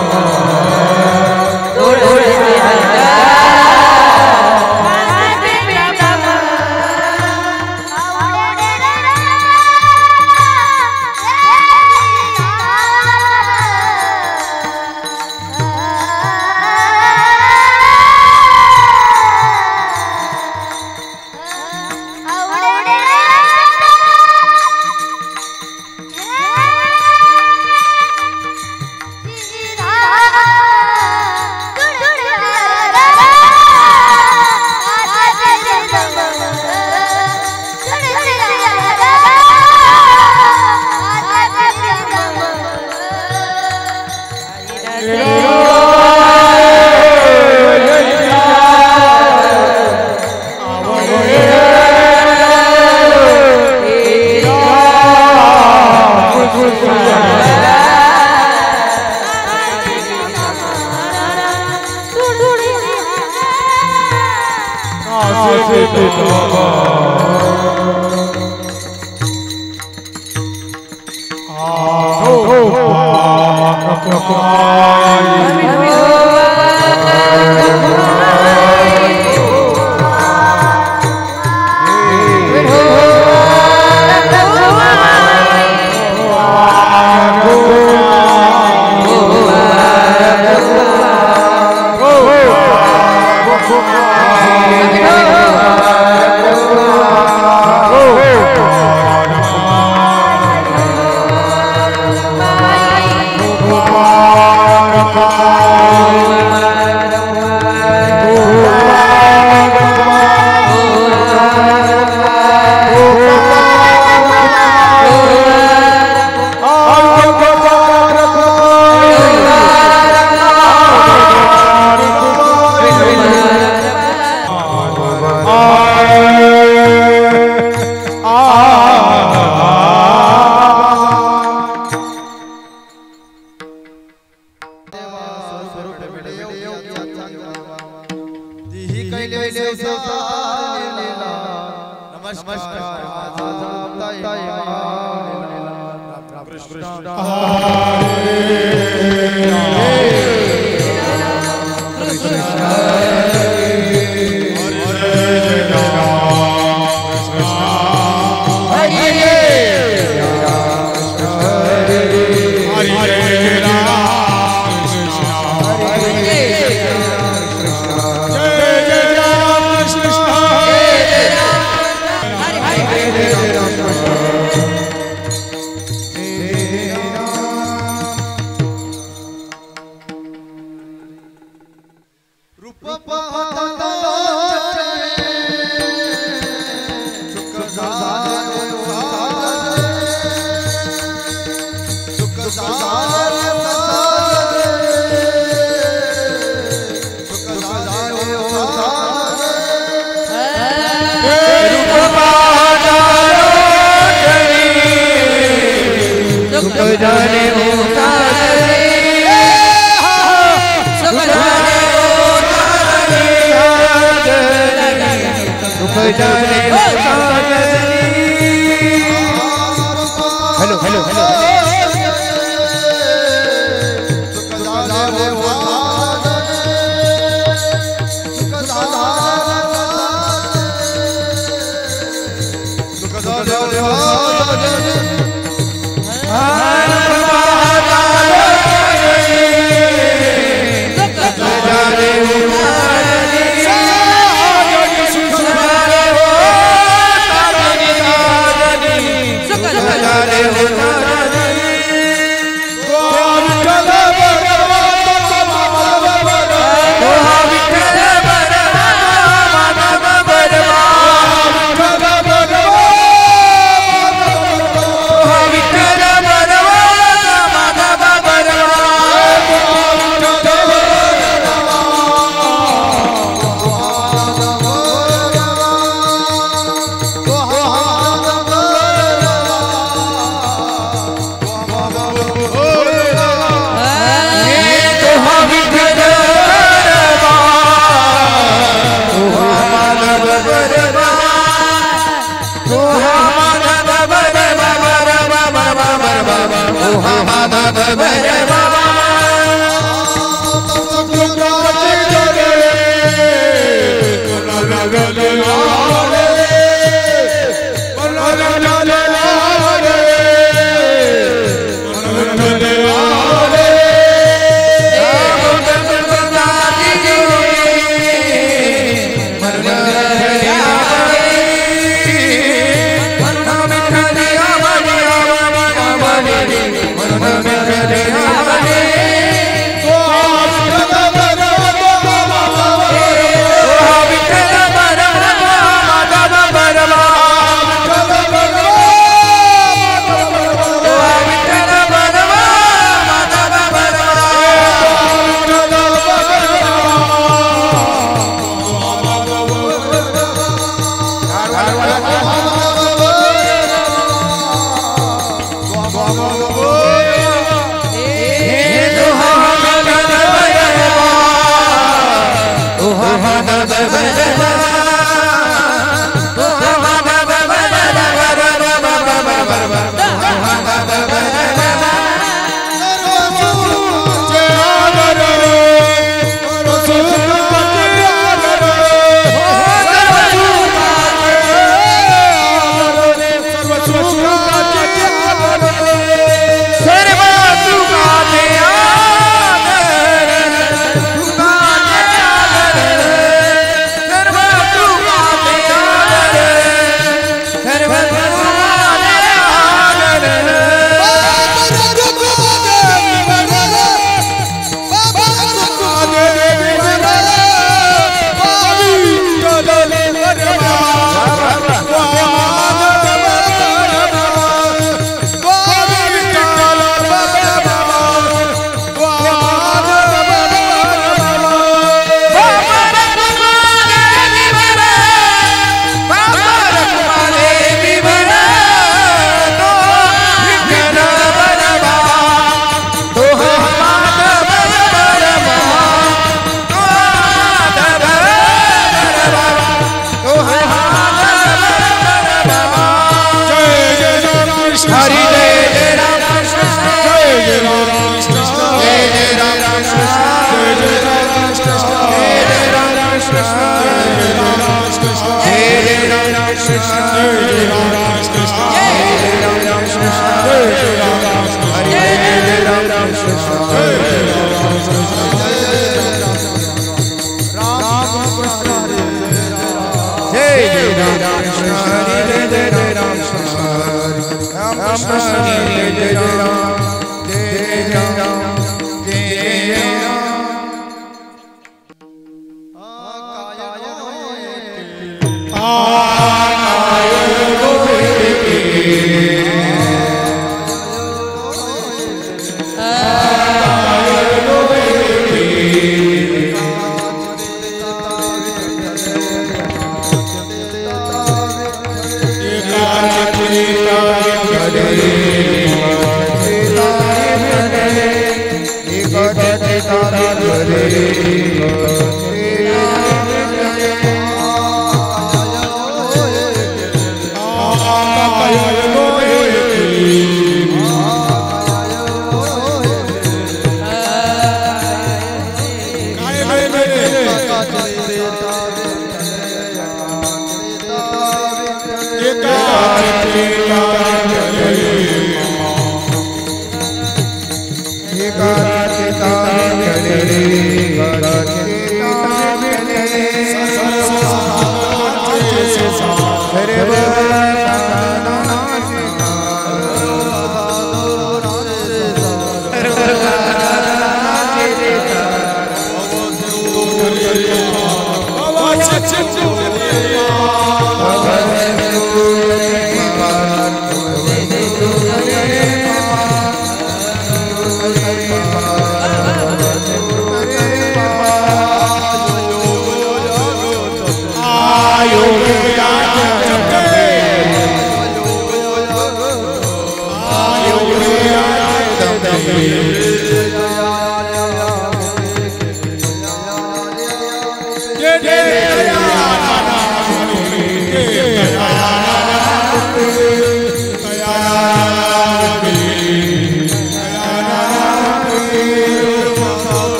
Oh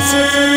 Bhagwati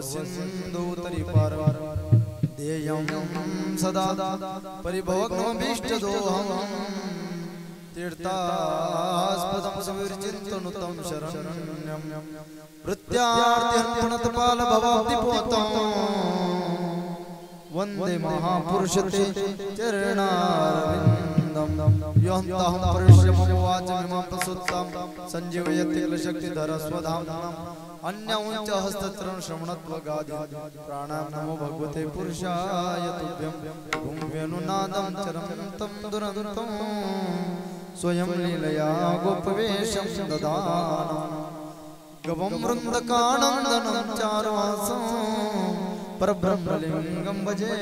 Sindhu तरी पार देयं सदा परिभोग्नमभीष्टदोहं तीर्थास्पदं सविर्चिन्तनुतं शरण्यं वृत्त्यार्तिहन्तनतपालभवाब्धिपोतं वन्दे महापुरुषते चरणारविन्दं योऽहं परिश्रमवाचमिमां प्रसुप्तां सञ्जीवयति क्लशक्तिधरस्वधाम्नाम् अन्यं च हस्तचरण श्रवणत्वगादि प्राणां नमो भगवते पुरुषाय तुभ्यं भूम्यनुनादं चरन्तं दुरन्तं स्वयं लीलया गोपवेशं ददानं गवं वृन्दकानन्दनं चारुहासं परब्रह्मलिङ्गं भजे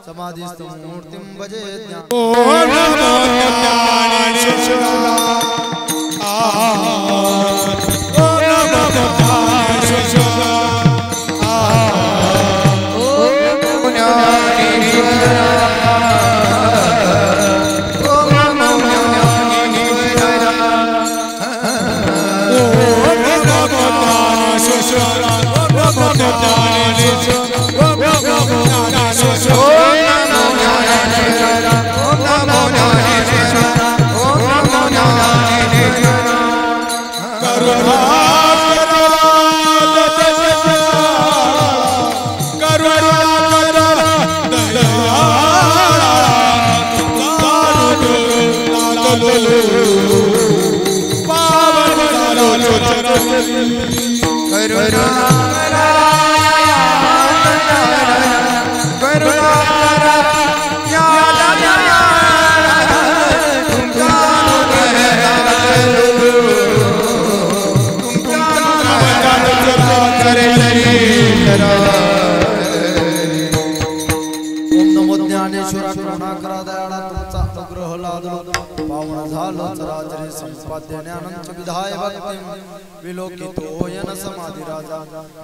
समाधिस्तमूर्तिं भजे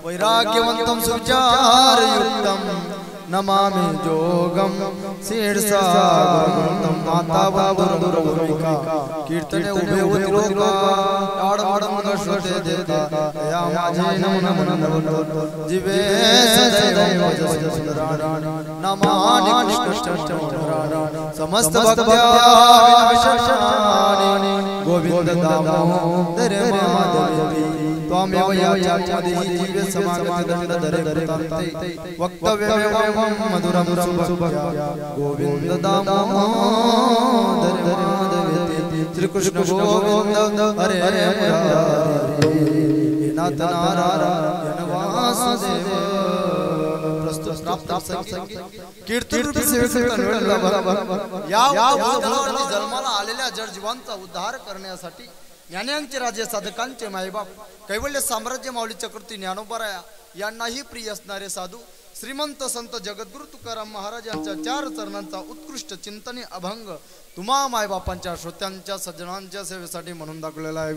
वैराग्यवंतं सुविचारयुक्तं नमामि जोगं शीर्षागं माता बंधुरभूमिका कीर्तने उभे होती लोका आडमडंग श्रुते देता या माझे नमन जीवे सदैव सुंदराणी नमानि कृष्णष्टमराणी समस्त भक्त्या विशेषानि गोविंद दामोदर माधवी त्वमेव याचामदिहि जीवे समागत दंडधरे कृतान्ते वक्तव्यमेवं मधुरं सुभक्त्या गोविंद दामोदर माधवी श्री कृष्ण गोविंद हरे मुरारी नाथ नारायण वासुदेव प्रस्तुत प्राप्त कीर्तन या जन्माला आलेल्या जडजीवांचा उद्धार करण्यासाठी ज्ञानांचे राजे साधकांचे मायबाप कैवल्य साम्राज्य माऊली चक्रवर्ती ज्ञानोबराया यांनाही प्रिय असणारे साधू श्रीमंत संत जगद्गुरु तुकाराम महाराज यांच्या 4 चरणांचा उत्कृष्ट चिंतनी अभंग तुम्हा मायबापांच्या श्रोत्यांच्या सज्जनांच्या सेवेसाठी म्हणून दाखवलेला आहे.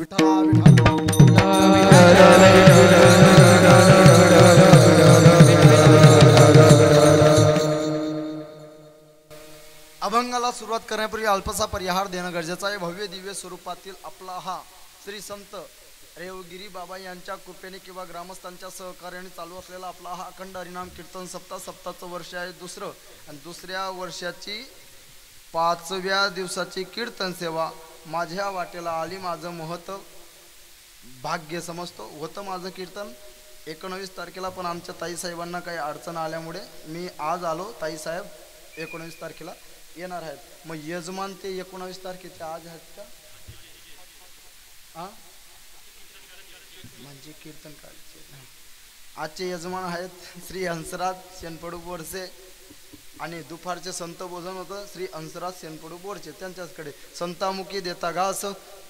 अभंगाला सुरुवात करण्यापूर्वी अल्पसा परिहार देणं गरजेचं आहे. भव्य दिव्य स्वरूपातील आपला हा श्री संत रेवगिरी बाबा यांच्या कृपेने किंवा ग्रामस्थांच्या सहकार्याने चालू असलेला आपला हा अखंड हरिनाम कीर्तन सप्ताहाचं वर्ष आहे दुसरं. आणि दुसऱ्या वर्षाची 5व्या दिवसाची कीर्तन सेवा माझ्या वाटेला आली. माझं महत्व भाग्य समजतो. होतं माझं कीर्तन 19 तारखेला, पण आमच्या ताईसाहेबांना काही अडचण आल्यामुळे मी आज आलो. ताईसाहेब 19 तारखेला येणार आहेत. मग यजमान ते 19 तारखेचे आज आहेत का? म्हणजे कीर्तन काढायचे. आजचे यजमान आहेत श्री हंसराज शेनपडू बोरसे आणि दुपारचे संत भोजन होतं श्री हंसराज शेनपडू बोरचे. त्यांच्याकडे संतामुखी देता घास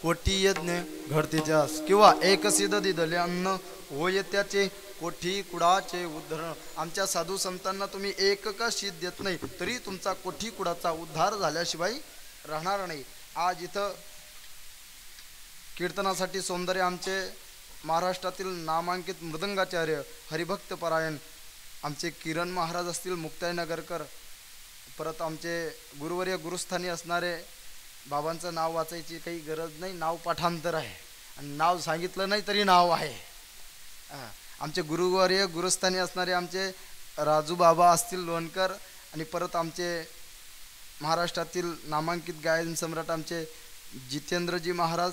कोटी यज्ञ घडते जास किंवा एक सिद्ध दिदले अन्न होय त्याचे कोठी कुडाचे उद्धरण. आमच्या साधू संतांना तुम्ही एक का शीत देत नाही तरी तुमचा कोठी कुडाचा उद्धार झाल्याशिवाय राहणार नाही. आज इथं कीर्तनासाठी सौंदर्य आमचे महाराष्ट्रातील नामांकित मृदंगाचार्य हरिभक्त परायण आमचे किरण महाराज असतील मुक्ताईनगरकर, परत आमचे गुरुवर्य गुरुस्थानी असणारे बाबांचं नाव वाचायची काही गरज नाही, नाव पाठांतर आहे आणि नाव सांगितलं नाही तरी नाव आहे. आमचे गुरुवर्य गुरुस्थानी असणारे आमचे राजू बाबा असतील लोणकर आणि परत आमचे महाराष्ट्रातील नामांकित गायन सम्राट आमचे जितेंद्रजी महाराज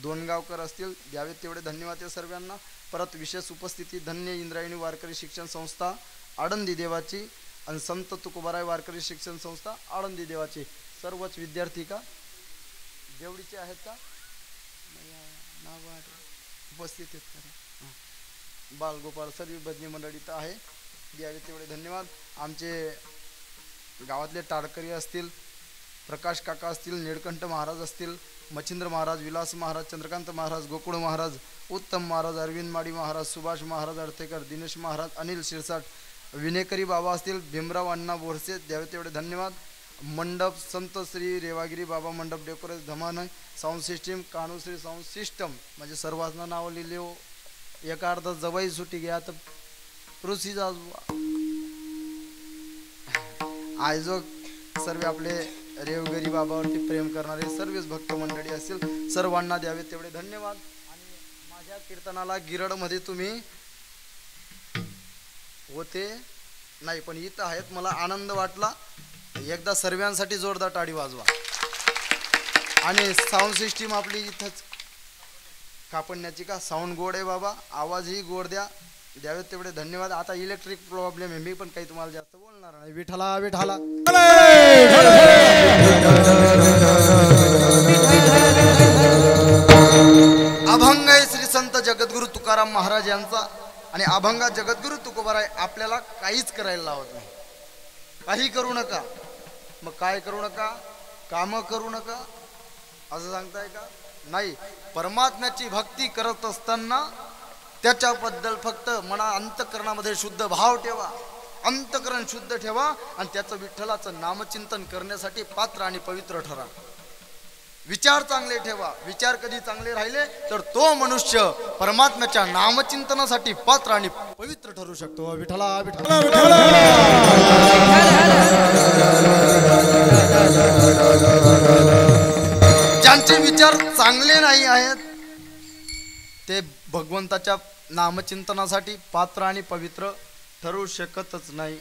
दोनगावकर असतील. द्यावेत तेवढे धन्यवाद या सर्वांना. परत विशेष उपस्थिती धन्य इंद्रायणी वारकरी शिक्षण संस्था आळंदी देवाची आणि संत तुकोबाराय वारकरी शिक्षण संस्था आळंदी देवाची सर्वच विद्यार्थी का देवडीचे आहेत का नाव उपस्थित आहेत. बालगोपाळ सर्व भजनी मंडळीत आहे. द्यावे तेवढे धन्यवाद. आमचे गावातले टाळकरी असतील, प्रकाश काका असतील, निळकंठ महाराज असतील, मच्छिंद्र महाराज, विलास महाराज, चंद्रकांत महाराज, गोकुळ महाराज, उत्तम महाराज, अरविंद माडी महाराज, सुभाष महाराज अडतेकर, दिनेश महाराज, अनिल शिरसाट, विनेकरी बाबा असतील, भीमराव अण्णा बोरसे. द्यावे तेवढे धन्यवाद. मंडप संत श्री रेवागिरी बाबा मंडप decorate Dhaman sound system Kanhoshri sound system म्हणजे सर्वांना नाव लिहिले हो. एका अर्धा जवाई सुटी घ्या तर रुसी जाजवा आयजो सर्व आपले रेवगिरी बाबावरती प्रेम करणारे सर्वच भक्त मंडळी असतील सर्वांना द्यावे तेवढे धन्यवाद. आणि माझ्या कीर्तनाला गिरडमध्ये तुम्ही होते नाही, पण इथं आहेत, मला आनंद वाटला. एकदा सर्वांसाठी जोरदार टाळी वाजवा. आणि साऊंड सिस्टीम आपली इथंच कापडण्याची का, साऊंड गोड आहे बाबा, आवाजही गोड द्यावेत तेवढे धन्यवाद. आता इलेक्ट्रिक प्रॉब्लेम आहे, मी पण काही तुम्हाला जास्त बोलणार नाही. विठाला विठाला अभंग आहे श्री संत जगद्गुरु तुकाराम महाराज यांचा. आणि अभंगा जगद्गुरु तुकोबाराय आपल्याला काहीच करायला लावत नाही. काही करू नका. मग काय करू नका? काम करू नका असं सांगताय का? नाही, परमात्म्याची भक्ती करत असताना त्याच्याबद्दल फक्त मना अंतकरणामध्ये शुद्ध भाव ठेवा, अंतकरण शुद्ध ठेवा आणि त्याचं विठ्ठलाचं नामचिंतन करण्यासाठी पात्र आणि पवित्र ठरा. विचार चांगले ठेवा. विचार कधी चांगले राहिले तर तो मनुष्य परमात्म्याच्या नामचिंतनासाठी पात्र आणि पवित्र ठरू शकतो. विठ्ठला विठ्ठला ज्यांचे विचार चांगले नाही आहेत ते भगवंताच्या नामचिंतनासाठी पात्र आणि पवित्र ठरू शकतच नाही.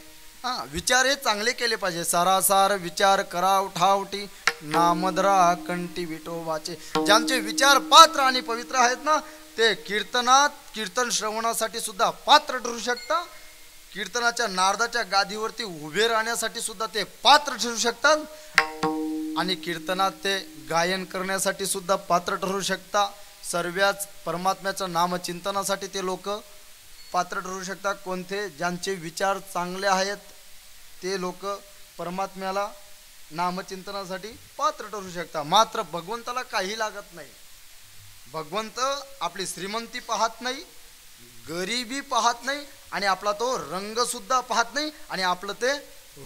विचार हे चांगले केले पाहिजे. सारासार विचार करा उठावटी नामदरा कंठी विठोबाचे. ज्यांचे विचार पात्र आणि पवित्र आहेत ना ते कीर्तन श्रवणासाठी सुद्धा पात्र ठरू शकतात. कीर्तनाच्या नारदाच्या गादीवरती उभे राहण्यासाठी सुद्धा ते पात्र ठरू शकतात. आणि कीर्तनात ते गायन करण्यासाठी सुद्धा पात्र ठरू शकतात. सर्वच परमात्म्याचं नामचिंतनासाठी ते लोक पात्र ठरू शकतात. कोणते? ज्यांचे विचार चांगले आहेत ते लोक परमात्म्याला नामचिंतनासाठी पात्र ठरू शकतात. मात्र भगवंताला काही लागत नाही. भगवंत आपली श्रीमंती पाहत नाही, गरिबी पाहत नाही आणि आपला तो रंग सुद्धा पाहत नाही आणि आपलं ते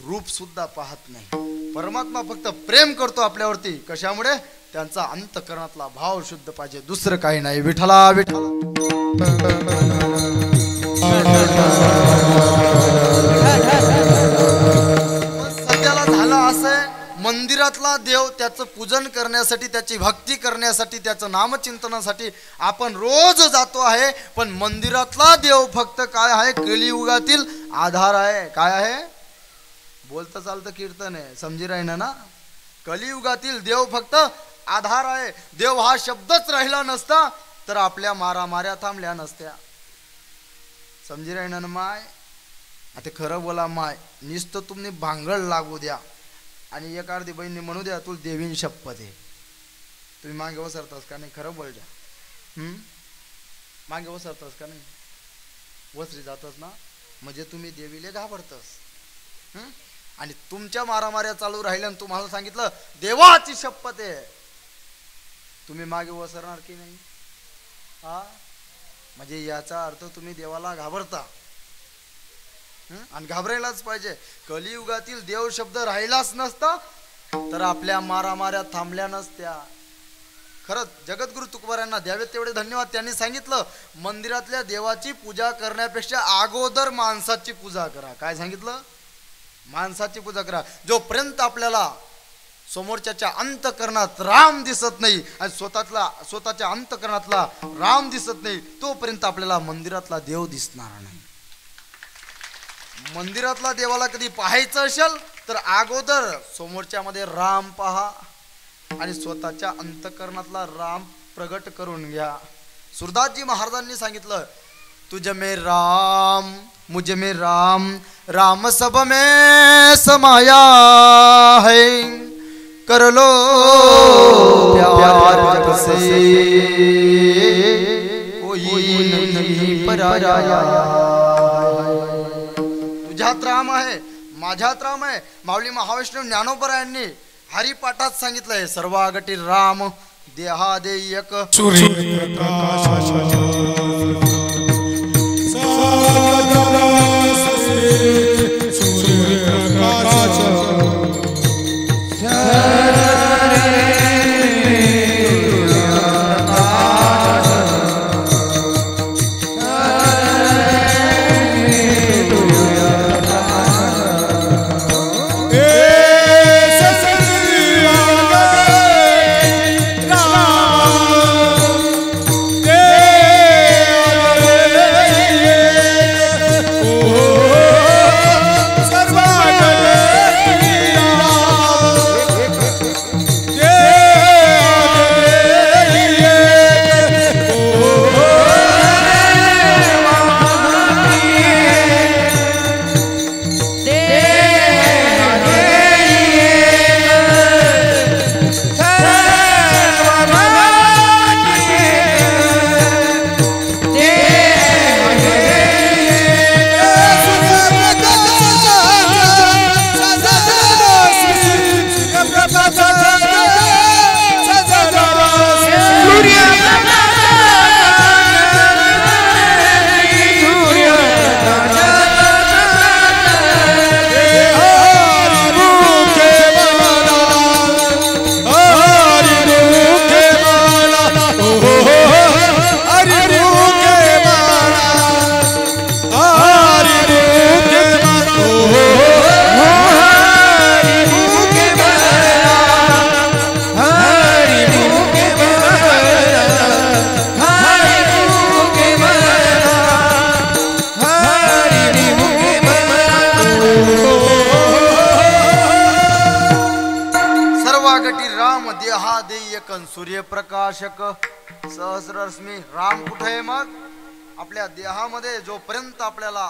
रूप सुद्धा पाहत नाही. परमात्मा फक्त प्रेम करतो आपल्यावरती. कशामुळे? त्यांचा अंतकरणातला भाव शुद्ध पाहिजे, दुसरं काही नाही. विठ्ठला विठ्ठला सध्याला झालं असं, मंदिरातला देव त्याचं पूजन करण्यासाठी, त्याची भक्ती करण्यासाठी, त्याचं नामचिंतनासाठी आपण रोज जातो आहे. पण मंदिरातला देव फक्त काय आहे? कलियुगातील आधार आहे. काय आहे? बोलतं चालतं कीर्तन आहे, समजी राहिना ना. कलियुगातील देव फक्त आधार आहे. देव हा शब्दच राहिला नसता तर आपल्या मारामाऱ्या थांबल्या नसत्या. समजी राहिना ना माय. आता खरं बोला माय, नुसतं तुम्ही भांगड लागू द्या आणि एक अर्धी बहिणी म्हणू द्या तुला देवीन शपथ आहे, तुम्ही मागे वसरतास का नाही? खरं बोल द्या. मागे वसरतास का नाही? वसरी जातस ना, म्हणजे तुम्ही देवीले घाबरतस. आणि तुमच्या मारामाऱ्या चालू राहिल्या आणि तुम्हाला सांगितलं देवाची शपथ आहे, तुम्ही मागे वसरणार की नाही? म्हणजे याचा अर्थ तुम्ही देवाला घाबरता. आणि घाबरायलाच पाहिजे. कलियुगातील देव शब्द राहिलाच नसता तर आपल्या मारामाऱ्या थांबल्या नसत्या. खरंच जगद्गुरु तुकोबारायांना द्यावेत तेवढे धन्यवाद. त्यांनी सांगितलं मंदिरातल्या देवाची पूजा करण्यापेक्षा अगोदर माणसाची पूजा करा. काय सांगितलं? माणसाची पूजा करा. जोपर्यंत आपल्याला समोरच्या अंतकरणात राम दिसत नाही आणि स्वतःच्या अंतकरणातला राम दिसत नाही तोपर्यंत आपल्याला मंदिरातला देव दिसणार नाही. मंदिरातला देवाला कधी पाहायचं असेल तर अगोदर समोरच्या मध्ये राम पहा आणि स्वतःच्या अंतकरणातला राम प्रगट करून घ्या. सुरदासजी महाराजांनी सांगितलं तुझ में राम मुझ में राम, राम सब में समाया है, कर लो प्यार जग से कोई नहीं पराया. तुझ्यात राम आहे, माझ्यात राम आहे. माऊली महावैष्णव ज्ञानोबरायांनी हरिपाठात सांगितलंय सर्वागटी राम देहादेयक देहादेय एकन सूर्यप्रकाशक सहस्ररश्मी राम कुठे आहे मग आपल्या देहामध्ये जोपर्यंत आपल्याला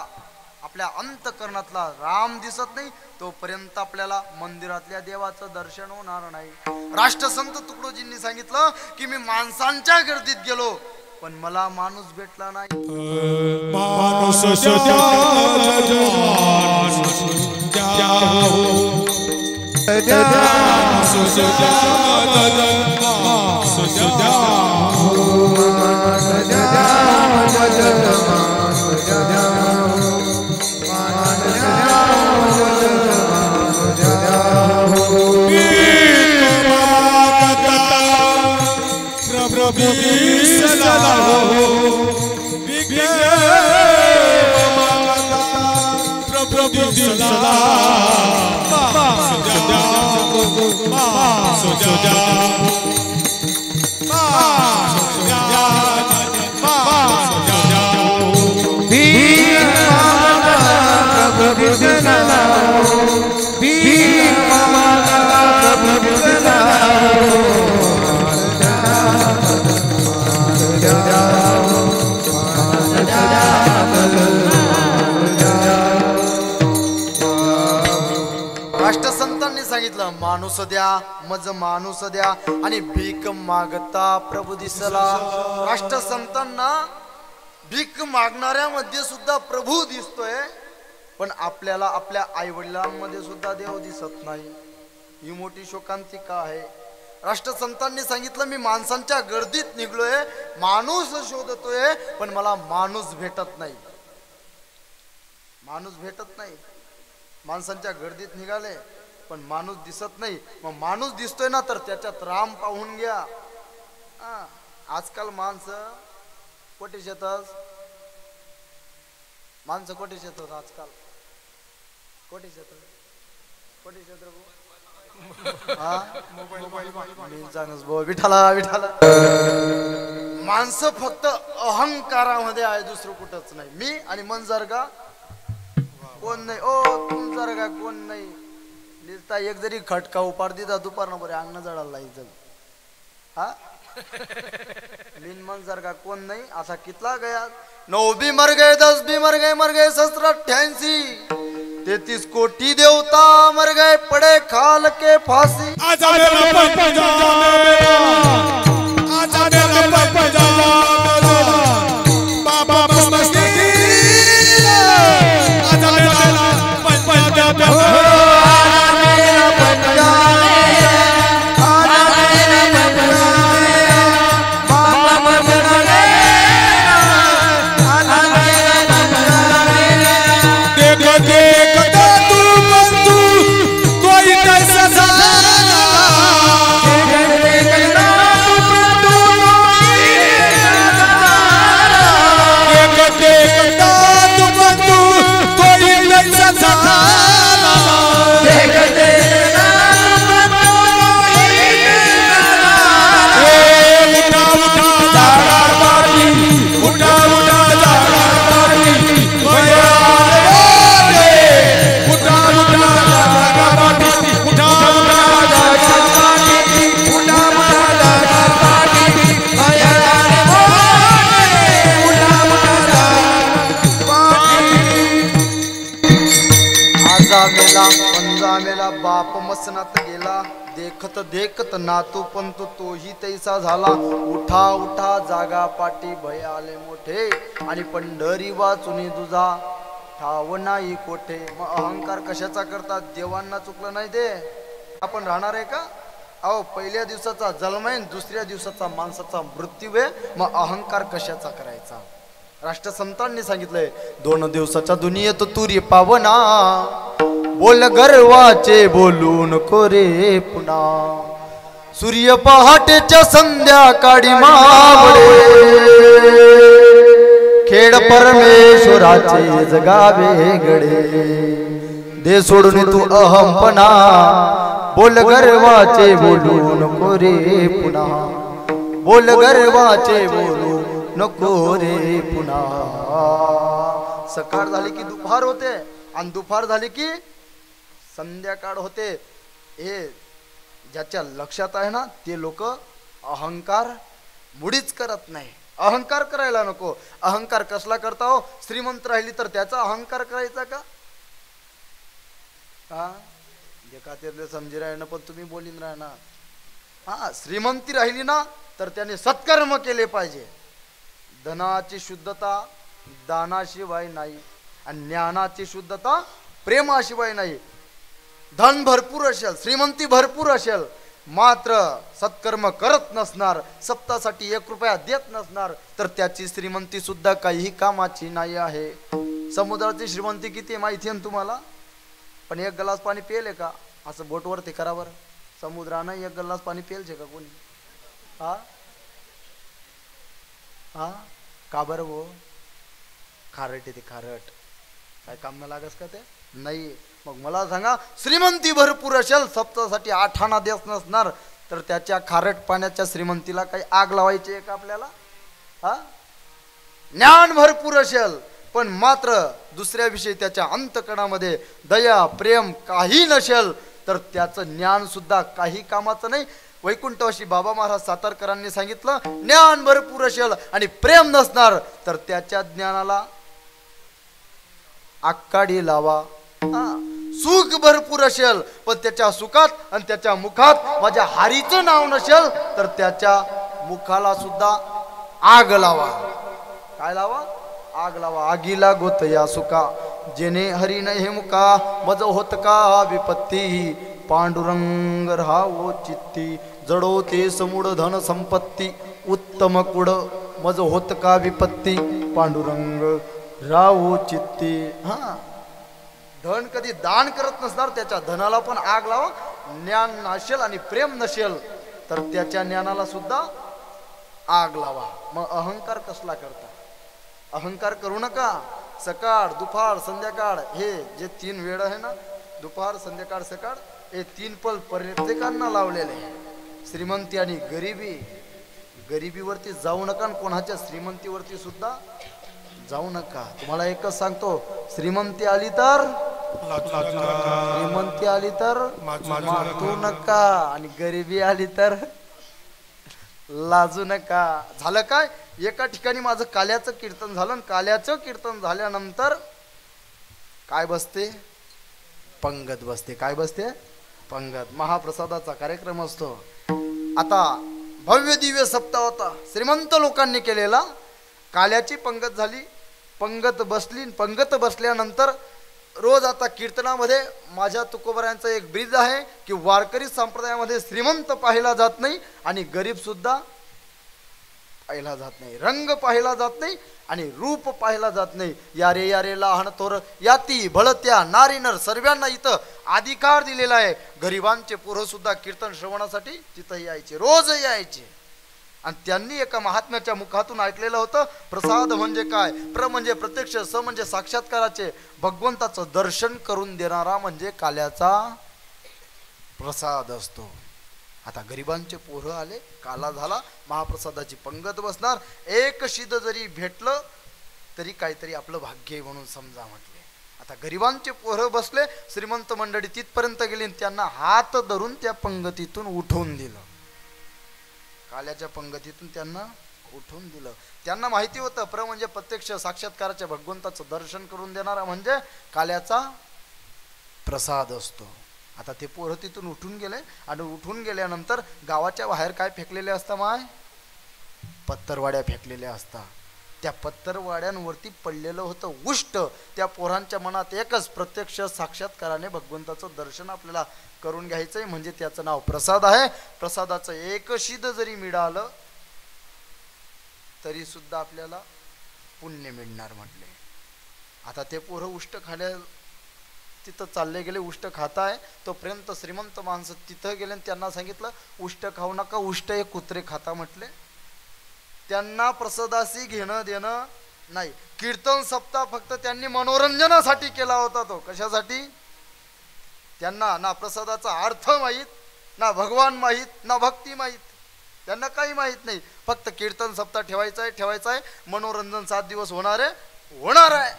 आपल्या अंतकरणातला राम दिसत नाही तोपर्यंत आपल्याला मंदिरातल्या देवाचं दर्शन होणार नाही. राष्ट्रसंत तुकडोजींनी सांगितलं की मी माणसांच्या गर्दीत गेलो पण मला माणूस भेटला नाही. राष्ट्रसंतांनी सांगितलं माणूस द्या मज माणूस द्या आणि भीक मागता प्रभू दिसला. राष्ट्रसंतांना भीक मागणाऱ्यामध्ये सुद्धा प्रभू दिसतोय पण आपल्याला आपल्या आई वडिलांमध्ये सुद्धा देव दिसत नाही. ही मोठी शोकांतिका आहे. राष्ट्रसंतांनी सांगितलं मी माणसांच्या गर्दीत निघलोय माणूस शोधतोय पण मला माणूस भेटत नाही. माणूस भेटत नाही. माणसांच्या गर्दीत निघाले पण माणूस दिसत नाही. मग माणूस दिसतोय ना तर त्याच्यात राम पाहून घ्या. आजकाल माणसं कोटी शेतात माणसं कोटी शेतात आजकाल कोटी शेतात कोटी शेत विठाला विठाला माणसं फक्त अहंकारामध्ये आहे दुसरं कुठंच नाही. मी आणि मन जर का कोण नाही ओ तुम जर का कोण नाही निसता एक जरी खटका उपार दिला दुपारनं बरे अंगण जळाला इथं हा बिन मन जर का कोण नाही असा कितला गया 9 भी मर गए 10 भी मर गए 788 33 कोटी देवता मर गए पड़े खाल के फांसी. बाप मसनात गेला देखत देखत नातू पंतू तोही तैसा झाला. उठा उठा जागा पाटी भय आले मोठे आणि पंढरी वाचुनी तुझा ठाव नाही कोठे. मग अहंकार कशाचा करतात देवांना चुकलं नाही ते आपण राहणार आहे का. अहो पहिल्या दिवसाचा जन्म आहे दुसऱ्या दिवसाचा माणसाचा मृत्यू आहे मग अहंकार कशाचा करायचा. राष्ट्रसंतांनी सांगितलंय 2 दिवसाच्या दुनियेत तुरी पावना बोल गर्वाचे बोलू नको रे पुन्हा. सूर्य पहाटेच्या संध्याकाळी मावळे खेळ परमेश्वराचे जगावे गडे. दे सोडून तू अहंपणा बोल गर्वाचे बोलू नको रे पुन्हा. बोल गर्वाचे बोलू नको रे पुन्हा. सकाळ झाली की दुपार होते आणि दुपार झाली की संध्याकाळ होते. हे ज्याच्या लक्षात आहे ना ते लोक अहंकार मुळीच करत नाही. अहंकार करायला नको. अहंकार कसला करता हो? श्रीमंत राहिली तर त्याचा अहंकार करायचा का? हा जे का ते समजी राहिना पण तुम्ही बोलीन राहणार. हा श्रीमंती राहिली ना तर त्याने सत्कर्म केले पाहिजे. धनाची शुद्धता दानाशिवाय नाही आणि ज्ञानाची शुद्धता प्रेमाशिवाय नाही. धन भरपूर असेल, श्रीमंती भरपूर असेल, मात्र सत्कर्म करत नसणार, सप्तासाठी 1 रुपया देत नसणार तर त्याची श्रीमंती सुद्धा काही कामाची नाही आहे. समुद्राची श्रीमंती किती माहिती आहे तुम्हाला? पण 1 ग्लास पाणी पिले का? असं बोटवरती करावर समुद्रानं 1 ग्लास पाणी पिलचे का कोणी? हा हा का बरं हो? खारट येते खारट, काय काम न लागस का ते? नाही. मग मला सांगा, श्रीमंती भरपूर असेल, सप्तासाठी 8 आना देत नसणार तर त्याच्या खारट पाण्याच्या श्रीमंतीला काही आग लावायची आहे का आपल्याला? हा ज्ञान भरपूर असेल पण मात्र दुसऱ्याविषयी त्याच्या अंतकणामध्ये दया प्रेम काही नसेल तर त्याचं ज्ञान सुद्धा काही कामाचं नाही. वैकुंठवासी बाबा महाराज सातारकरांनी सांगितलं, ज्ञान भरपूर असेल आणि प्रेम नसणार तर त्याच्या ज्ञानाला आकाडी लावा. सुख भरपूर असेल पण त्याच्या सुखात आणि त्याच्या मुखात माझ्या हरीचं नाव नसेल तर त्याच्या मुखाला सुद्धा आग लावा. काय लावा? आग लावा. आगीला गोत या सुका जेने हरी न हे मुका मज होत का विपत्ती पांडुरंग राहावो चित्ती जडो ते समुड धन संपत्ती उत्तम कुड मज होत का विपत्ती पांडुरंग राहावो चित्ती. हा धन कधी दान करत नसणार त्याच्या धनाला पण आग लावा. ज्ञान नसेल आणि प्रेम नसेल तर त्याच्या ज्ञानाला सुद्धा आग लावा. मग अहंकार कसला करता? अहंकार करू नका. सकाळ दुपार संध्याकाळ हे जे 3 वेळ आहे ना, दुपार संध्याकाळ सकाळ, हे 3 पल प्रत्येकांना लावलेले आहे. श्रीमंती आणि गरिबी, गरिबीवरती जाऊ नका आणि कोणाच्या श्रीमंतीवरती सुद्धा जाऊ नका. तुम्हाला एकच सांगतो, श्रीमंती आली तर मातू नका आणि गरिबी आली तर लाजू नका. झालं काय? एका ठिकाणी माझं काल्याचं कीर्तन झालं आणि काल्याचं कीर्तन झाल्यानंतर काय बसते? पंगत बसते. काय बसते? पंगत. महाप्रसादाचा कार्यक्रम असतो. आता भव्य दिव्य सप्ताह होता, श्रीमंत लोकांनी केलेला. काल्याची पंगत झाली, पंगत बसली. पंगत बसल्यानंतर रोज आता कीर्तनामध्ये माझ्या तुकोबऱ्यांचं एक ब्रीज आहे की वारकरी संप्रदायामध्ये श्रीमंत पाहिला जात नाही आणि गरीब सुद्धा पाहिला जात नाही, रंग पाहिला जात नाही आणि रूप पाहिला जात नाही. यारे यारे लहान थोर याती भळत्या नारी नर सर्वांना इथं अधिकार दिलेला आहे. गरिबांचे पोरं सुद्धा कीर्तन श्रवणासाठी तिथं यायचे, रोज यायचे. आणि त्यांनी एका महात्म्याच्या मुखातून ऐकलेलं होतं, प्रसाद म्हणजे काय? प्र म्हणजे प्रत्यक्ष, स म्हणजे साक्षात्काराचे, भगवंताचं दर्शन करून देणारा म्हणजे काल्याचा प्रसाद असतो. आता गरिबांचे पोरं आले, काला झाला, महाप्रसादाची पंगत बसणार. एक शिद जरी भेटलं तरी काहीतरी आपलं भाग्य म्हणून समजा म्हटले. आता गरिबांचे पोरं बसले, श्रीमंत मंडळी तिथपर्यंत गेली, त्यांना हात धरून त्या पंगतीतून उठवून दिलं. काल्याच्या पंगतीतून त्यांना उठवून दिलं. त्यांना माहिती होतं प्र म्हणजे प्रत्यक्ष साक्षात्काराच्या भगवंताचं दर्शन करून देणारा म्हणजे काल्याचा प्रसाद असतो. आता ते पोरं तिथून उठून गेले आणि उठून गेल्यानंतर गावाच्या बाहेर काय फेकलेले असता? माय पत्तरवाड्या फेकलेल्या असता. त्या पत्तरवाड्यांवरती पडलेलं होतं उष्ट. त्या पोरांच्या मनात एकच, प्रत्यक्ष साक्षात्काराने भगवंताचं दर्शन आपल्याला करून घ्यायचंय म्हणजे त्याचं नाव प्रसाद आहे. प्रसादाचं एक शिद जरी मिळालं तरी सुद्धा आपल्याला पुण्य मिळणार म्हटले. आता ते पोरं उष्ट खाल्या तिथं चालले गेले, उष्ट खाताय. तोपर्यंत श्रीमंत माणसं तिथं गेले आणि त्यांना सांगितलं उष्ट खाऊ नका, उष्ट हे कुत्रे खाता म्हटले. त्यांना प्रसादाशी घेणं देणं नाही. कीर्तन सप्ताह फक्त त्यांनी मनोरंजनासाठी केला होता. तो कशासाठी? त्यांना ना प्रसादाचा अर्थ माहीत, ना भगवान माहीत, ना भक्ती माहीत, त्यांना काही माहीत नाही. फक्त कीर्तन सप्ताह ठेवायचा आहे, मनोरंजन 7 दिवस होणार आहे.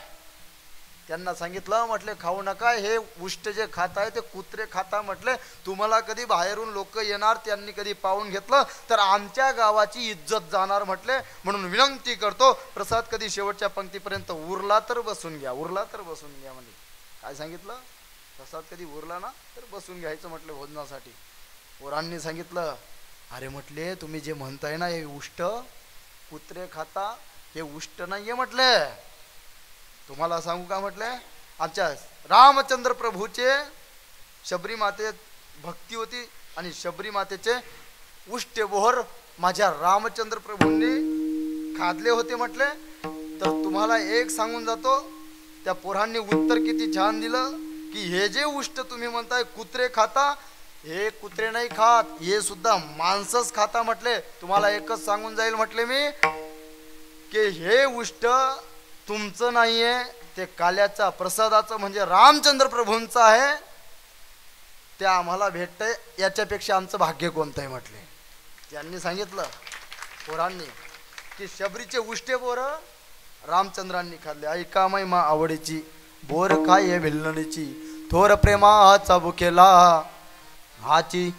त्यांना सांगितलं, म्हटले खाऊ नका, हे उष्ट जे खाताय ते कुत्रे खाता. म्हटले तुम्हाला कधी बाहेरून लोक येणार, त्यांनी कधी पाहून घेतलं तर आमच्या गावाची इज्जत जाणार. म्हटले म्हणून विनंती करतो, प्रसाद कधी शेवटच्या पंक्तीपर्यंत उरला तर बसून घ्या, उरला तर बसून घ्या. म्हणजे काय सांगितलं, प्रसाद कधी उरला ना तर बसून घ्यायचं म्हटलं भोजनासाठी. पोरांनी सांगितलं, अरे म्हटले तुम्ही जे म्हणताय ना हे उष्ट कुत्रे खाता, हे उष्ट नाहीये म्हटले. तुम्हाला सांगू का म्हटले, आमच्या रामचंद्र प्रभूचे शबरी माते भक्ती होती आणि शबरी मातेचे उष्ट बोहर माझ्या रामचंद्र प्रभूंनी खादले होते म्हटले. तर तुम्हाला एक सांगून जातो, त्या पोरांनी उत्तर किती छान दिलं की हे जे उष्ट तुम्ही म्हणताय कुत्रे खाता, हे कुत्रे नाही खात, हे सुद्धा माणसंच खाता. म्हटले तुम्हाला एकच सांगून जाईल म्हटले मी की हे उष्ट तुमचं नाहीये, ते काल्याचा प्रसादाचं म्हणजे रामचंद्र प्रभूंचं आहे, ते आम्हाला भेटतंय, याच्यापेक्षा आमचं भाग्य कोणतं आहे म्हटले. त्यांनी सांगितलं पोरांनी की शबरीचे उष्टे बोर रामचंद्रांनी खाल्ले. ऐका महिमा आवडीची बोर काय भिल्लणीची, थोर प्रेमाचा बुकेला हाची,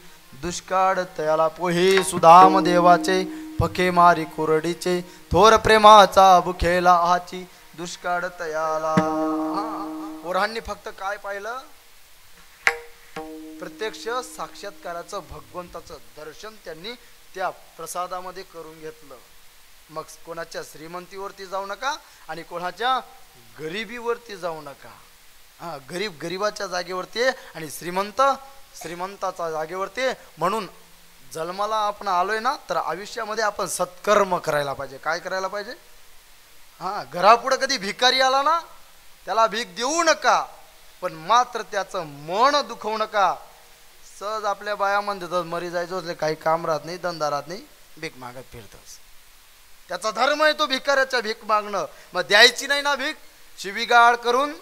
दुष्काळ तयाला पोहे सुदाम देवाचे, फके मारी कोरडीचे, थोर प्रेमाचा बुखेला हाची, दुष्काळ तयाला. पोरांनी फक्त काय पाहिलं, प्रत्यक्ष साक्षात्काराचं भगवंताचं दर्शन त्यांनी त्या प्रसादामध्ये करून घेतलं. मग कोणाच्या श्रीमंतीवरती जाऊ नका आणि कोणाच्या गरिबीवरती जाऊ नका. गरीब गरिबाच्या जागेवरती आणि श्रीमंत श्रीमंताच्या जागेवरती. म्हणून जन्माला आपण आलोय ना तर आयुष्यामध्ये आपण सत्कर्म करायला पाहिजे. काय करायला पाहिजे, घरापुढे कधी भिकारी आला ना त्याला भीक देऊ नका, पण मात्र त्याचं मन दुखवू नका. सहज आपल्या बायामध्ये तर मरी जायचं, काही काम राहत नाही, धंदा राहत नाही, भीक मागत फिरतोस. त्याचा धर्म आहे तो भिकाऱ्याच्या भीक मागणं. मग द्यायची नाही ना भीक, शिवीगाळ करून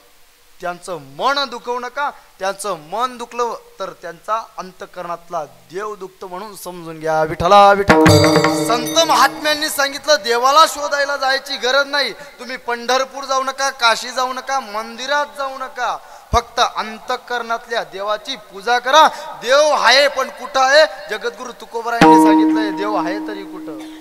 त्यांचं मन दुखवू नका. त्यांचं मन दुखलं तर त्यांचा अंतकरणातला देव दुखतो म्हणून समजून घ्या. विठ्ठला विठ्ठल. संत महात्म्यांनी सांगितलं, देवाला शोधायला जायची गरज नाही. तुम्ही पंढरपूर जाऊ नका, काशी जाऊ नका, मंदिरात जाऊ नका, फक्त अंतकरणातल्या देवाची पूजा करा. देव आहे पण कुठं आहे, जगद्गुरु तुकोबरायांनी सांगितलंय, देव आहे तरी कुठं.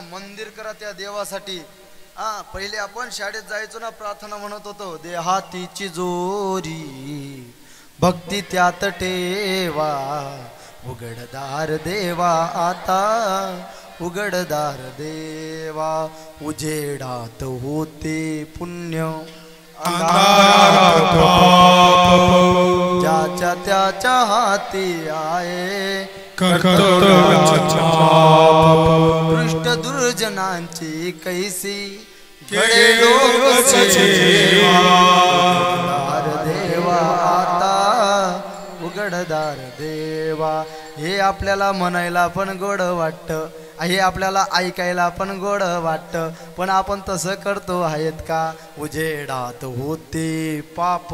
मंदिर करा त्या देवासाठी. पहिले आपण शाळेत जायचो ना, प्रार्थना म्हणत होतो, देहातीची जोरी भक्ती त्यात ठेवा, उघडदार देवा आता उघडदार देवा, उजेडात होते पुण्य ज्याच्या त्याच्या हाती आहे पृष्ठ दुर्जनांची कैसी घडे लोक देवा आता घडदार देवा. हे आपल्याला म्हणायला पण गोड वाटतं, हे आपल्याला ऐकायला पण गोड वाटतं, पण आपण तसं करतो आहेत का? उजेडात होते पाप,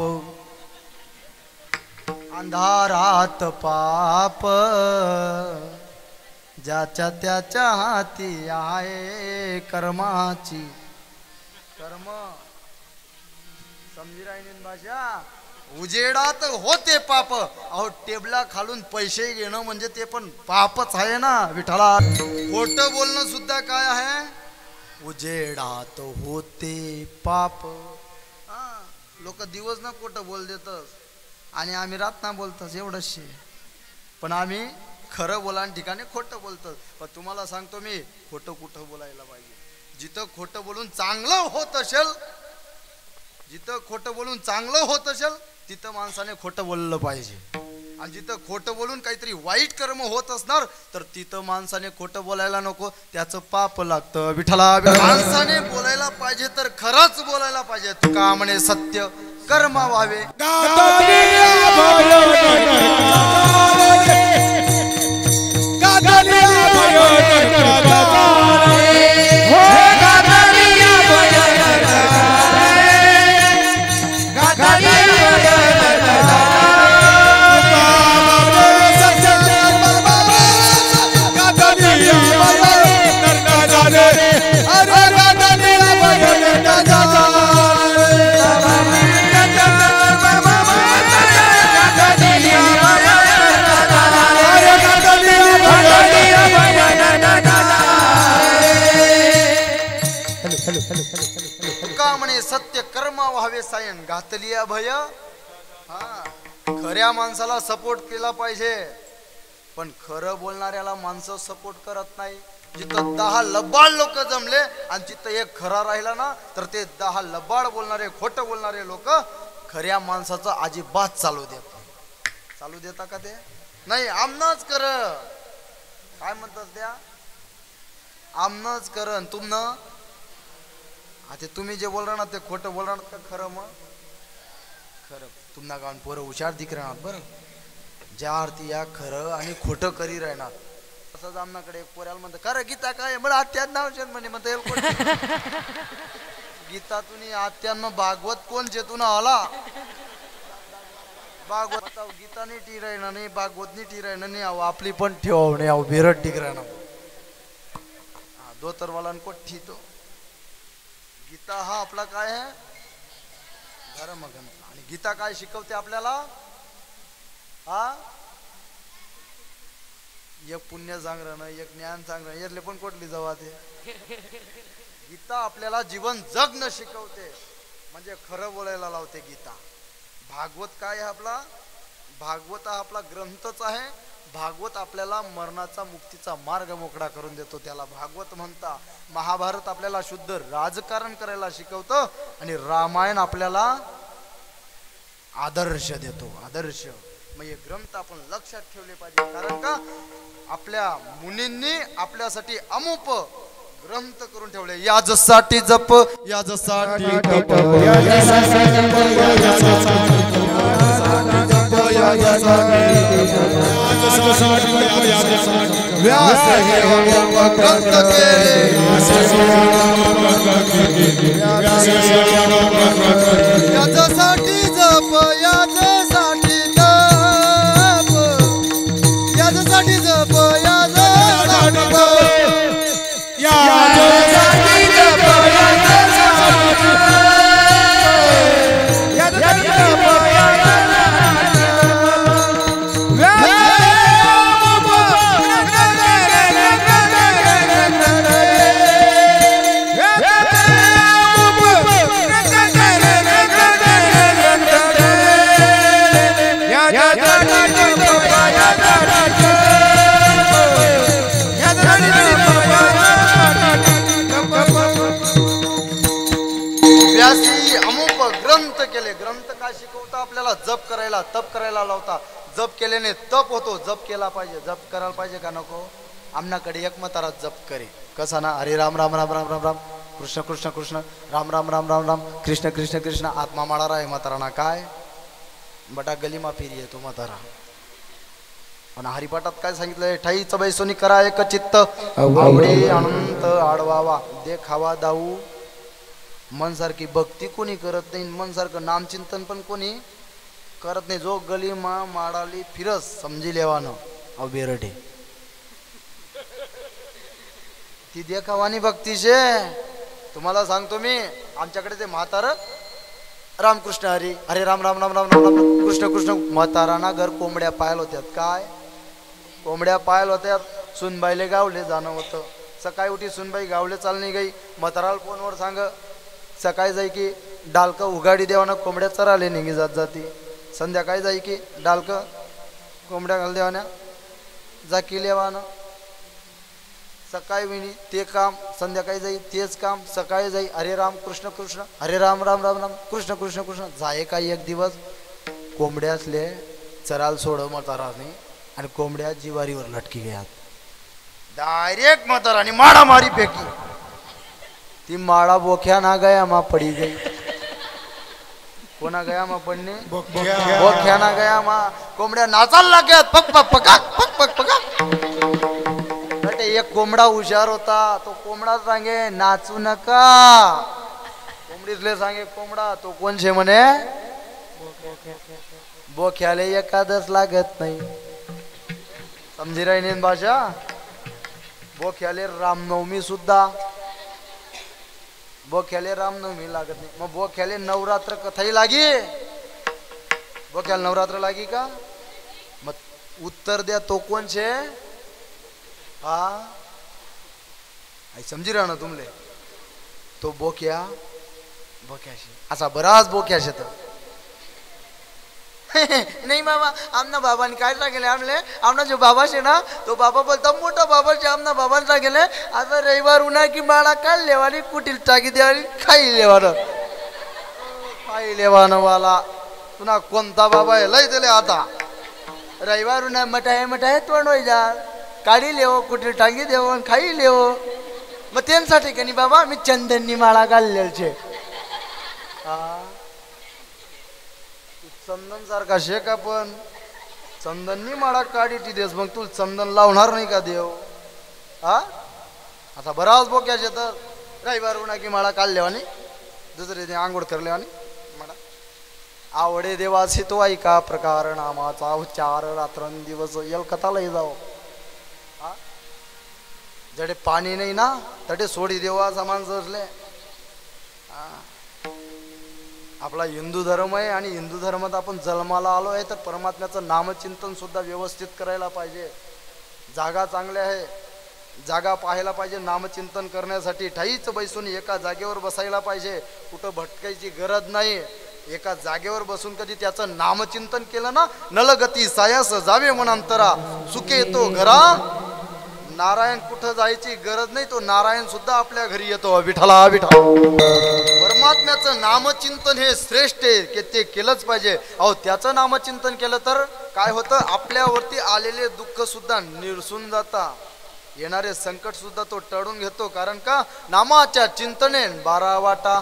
अंधारात पाप, ज्याच्या त्याच्या हाती आहे कर्माची. कर्म समजी राहिली भाषा. उजेडात होते पाप. अहो टेबला खालून पैसे घेणं म्हणजे ते पण पापच आहे ना विठ्ठला. खोटं बोलणं सुद्धा काय आहे? उजेडात होते पाप. लोक दिवस ना खोटं बोल देतच आणि आम्ही रात ना बोलतच एवढंच. पण आम्ही खरं बोलान ठिकाणी खोटं बोलतो. पण तुम्हाला सांगतो मी, खोटं कुठं बोलायला पाहिजे? जिथं खोटं बोलून चांगलं होत असेल, जिथं खोटं बोलून चांगलं होत असेल तिथं माणसाने खोटं बोललं पाहिजे. आणि जिथं खोटं बोलून काहीतरी वाईट कर्म होत असणार तर तिथं माणसाने खोटं बोलायला नको, त्याचं पाप लागतं. विठ्ठला माणसाने बोलायला पाहिजे तर खरंच बोलायला पाहिजे. तुका म्हणे सत्य कर्म व्हावे. म्हणे सत्य कर्म व्हावे सायन घातलिया भय. खऱ्या माणसाला सपोर्ट केला पाहिजे, पण खरं बोलणाऱ्याला माणसं सपोर्ट करत नाही. जिथं 10 लबाड लोक जमले आणि जिथं एक खरा राहिला ना तर ते 10 लबाड बोलणारे खोटं बोलणारे लोक खऱ्या माणसाचं अजिबात चालू देता का? ते नाही. आमनच कर काय म्हणतात त्या, आमनच करन तुमनं. आता तुम्ही जे बोल ना ते खोटं बोल का खरं? मग खरं तुम्हाला गाऊन पोरं हुशार दिख राहणार बरं. ज्या अर्थी या खरं आणि खोटं करी राहणार. असंच आमनाकडे एक पोऱ्याला म्हणतं खरं गीता काय म्हणजे आत्यात नाव म्हणे म्हणतं गीतातून आत्यान भागवत कोण चेतून आला. भागवत गीताने टी राहणार नाही, भागवतनी टी राहणार नाही. अहो आपली पण ठेवाव नाही. अहो बिरट टिक राहणार. दोतरवाला को ठितो. गीता हा आपला काय आहे? धर्मग्रंथ. आणि गीता काय शिकवते आपल्याला? एक पुण्य सांगणं, एक ज्ञान सांगणं, यातले पण कुठली जवा ते. गीता आपल्याला जीवन जगणं शिकवते, म्हणजे खरं बोलायला लावते गीता. भागवत काय आहे आपला? भागवत हा आपला ग्रंथच आहे. भागवत आपल्याला मरणाचा मुक्तीचा मार्ग मोकळा करून देतो, त्याला भागवत म्हणता. महाभारत आपल्याला शुद्ध राजकारण करायला शिकवतं आणि रामायण आपल्याला आदर्श देतो. आदर्श मग हे ग्रंथ आपण लक्षात ठेवले पाहिजे. कारण का आपल्या मुनींनी आपल्यासाठी अमुप ग्रंथ करून ठेवले. याजसाठी जप, याजसाठी तप, व्यास हे ग्रंथ केले. याजसाठी जप, याजसाठी तप, याजसाठी जप, याजसाठी तप, याजसाठी जप, ग्रंथ काय शिकवता आपल्याला? जप करायला, तप करायला लावता. जप केल्याने तप होतो. जप केला पाहिजे. जप करायला पाहिजे का नको? आमनाकडे एक मतारा जप करे कसा ना, हरे राम राम राम राम राम राम, कृष्ण कृष्ण कृष्ण राम राम राम राम राम, कृष्ण कृष्ण कृष्ण. आत्मा माळा राय म्हातारा ना काय बटा गली मा फिरी येतो म्हातारा. आणि हरिपाठात काय सांगितलंय, ठाईच बैसोनी करा एक चित्त आवडी अनंत आडवावा देखावा दाऊ. मन सारखी भक्ती कोणी करत नाही, मन सारखं नामचिंतन पण कोणी करत नाही. जो गली माडाली फिरस समजी लेवानं अव बेरडे ती देखावानी भक्ती शे. तुम्हाला सांगतो मी, आमच्याकडे ते म्हातार रामकृष्ण हरी हरे राम राम राम राम राम राम कृष्ण कृष्ण म्हाताराना घर कोंबड्या पायल होत्यात. काय कोंबड्या पायल होत्यात. सुनबाईले गावले जाणं होतं. सकाळी उठी सुनबाई गावले चालणी गई. म्हाताराला फोनवर सांग सकाळी जाई की डालक उघाडी देवानं कोंबड्या चराले निघी जात जाती. संध्याकाळी जाई की डालक कोंबड्या घाल देवाना जाकी लेवानं. सकाळी विणी ते काम, संध्याकाळी जाई तेच काम, सकाळी जाई हरे राम कृष्ण कृष्ण हरे राम राम राम राम कृष्ण कृष्ण कृष्ण. जाय काही एक दिवस कोंबड्या असले चराल सोड म्हाताराने आणि कोंबड्या जिवारीवर लटकी गयात. डायरेक्ट म्हाताराने माडा मारी फेकी. ती माळा बोख्या ना गया मा पडी गई. कोणा गया मा पडणे बोख्या ना गया मा. कोंबड्या नाचायला लाग्यात पक पक पकाक पक पक पकाक. एक कोंबडा हुशार होता. तो कोंबडा सांगे नाचू नका. कोंबडीतले सांगे कोंबडा तो कोण शे म्हणे बोख्याले एकादच लागत नाही. समजी राहिनी भाषा. बोख्याले रामनवमी सुद्धा बोख्याले रामनवमी लागत नाही. मग बोख्याले नवरात्र कथाही लागी. बोख्याला नवरात्र लागी का. मग उत्तर द्या तो कोण शे. हा समजी राहा ना तुमले. तो बोक्या बोक्याशी असा बराच बोक्याशी तर नाही बाबा. आमना बाबाने काय सांगले आमले. आमना जो बाबा शे ना तो बाबा बोलता मोठा बाबा शे. आमना बाबाने सांगले आता रविवार उन्हा की बाळा काल लेवानी कुटील टाकी देवानी खाई लेवानं खाई लेवानं वाला. पुन्हा कोणता बाबा आहे लय दिले आता. रविवार उन्हा मटाय तोंड होई जा काढी लेव कुठे टांगी देव खाई लेव. मग त्यांसाठी का नाही बाबा मी चंदननी माळा घाललेल छे. चंदन सारखा शे का पण चंदननी माळा काढी ती देस. मग तू चंदन लावणार नाही का देव. हा आता बराच बोक्याचे तर रविवार उन्हा की माळा काढलेवानी दुसरे आंघोळ करलेवानी म्हणा. आवडे देवासी तो ऐका प्रकार नामाचा उच्चार रात्रंदिवस यल कथाला जाओ. जडे पाणी नाही ना तडे सोडी देवा समान असले. आपला हिंदू धर्म आहे आणि हिंदू धर्मात आपण जन्माला आलो आहे तर परमात्म्याचं नामचिंतन सुद्धा व्यवस्थित करायला पाहिजे. जागा चांगल्या आहे, जागा पाहायला पाहिजे. नामचिंतन करण्यासाठी ठाईच बैसून एका जागेवर बसायला पाहिजे. कुठं भटकायची गरज नाही. एका जागेवर बसून कधी त्याचं नामचिंतन केलं ना नलगती सायास जावे मनांतरा सुखे येतो घरा. नारायण कुठं जायची गरज नाही. तो नारायण सुद्धा आपल्या घरी येतो. विठ्ठला विठ्ठल. परमात्म्याचं नामचिंतन हे श्रेष्ठ आहे की ते केलंच पाहिजे. अहो त्याचं नामचिंतन केलं तर काय होतं आपल्यावरती आलेले दुःख सुद्धा निरसून जाता. येणारे संकट सुद्धा तो टळून घेतो. कारण का नामाच्या चिंतने 12 वाटा.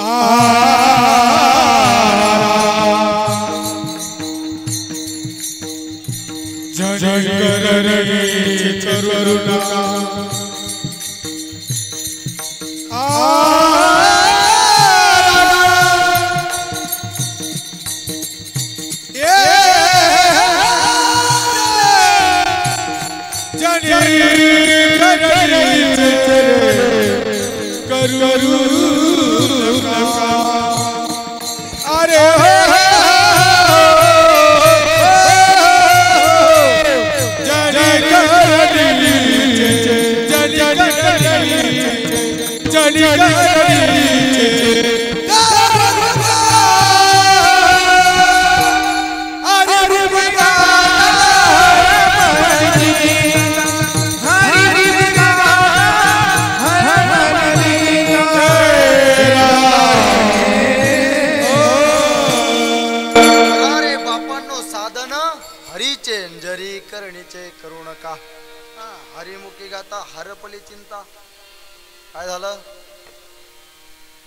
आ करू नका करू नका अरे जरी करणीचे करू नका हरिमुखी गाता हरपली चिंता. काय झालं?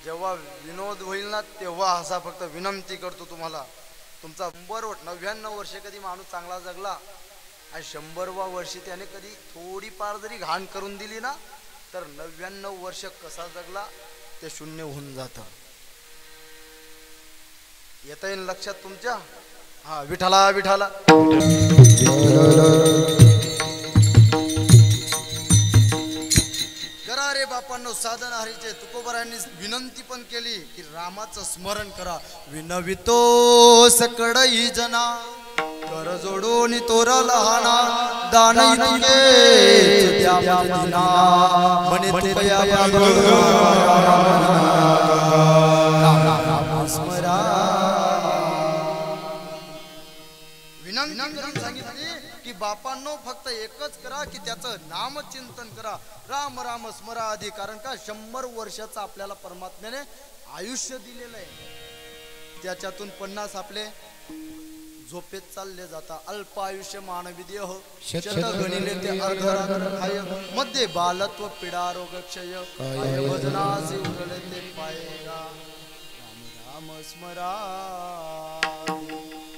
जेव्हा विनोद होईल ना तेव्हा असा फक्त विनंती करतो तुम्हाला. तुमचा 99 वर्ष कधी माणूस चांगला जगला आणि 100व्या वर्षी त्याने कधी थोडीफार जरी घाण करून दिली ना तर 99 वर्ष कसा जगला ते शून्य होऊन जातं. येता येईल लक्षात तुमच्या? हा विठाला विठाला करा रे बापांनो साधन हरीचे. तुकोबरायांनी विनंती पण केली की रामाचं स्मरण करा. विनवितो सकळई जना कर जोडून तोरा लहाना दान इतके द्या मदिना मने तुकया स्मरा. सांगितले की बापांनो फक्त एकच करा की त्याचं नामचिंतन करा. राम राम स्मरा आधी. कारण का 100 वर्षाचं आपल्याला परमात्म्याने आयुष्य दिलेलं आहे. त्याच्यातून 50 आपले झोपेत चालले जाता. अल्प आयुष्य मानवी देह शत गणिले ते अर्धराय मध्ये बालत्व पीडा रोग क्षय भजनाचे उरले ते पायरा. राम राम स्मरा.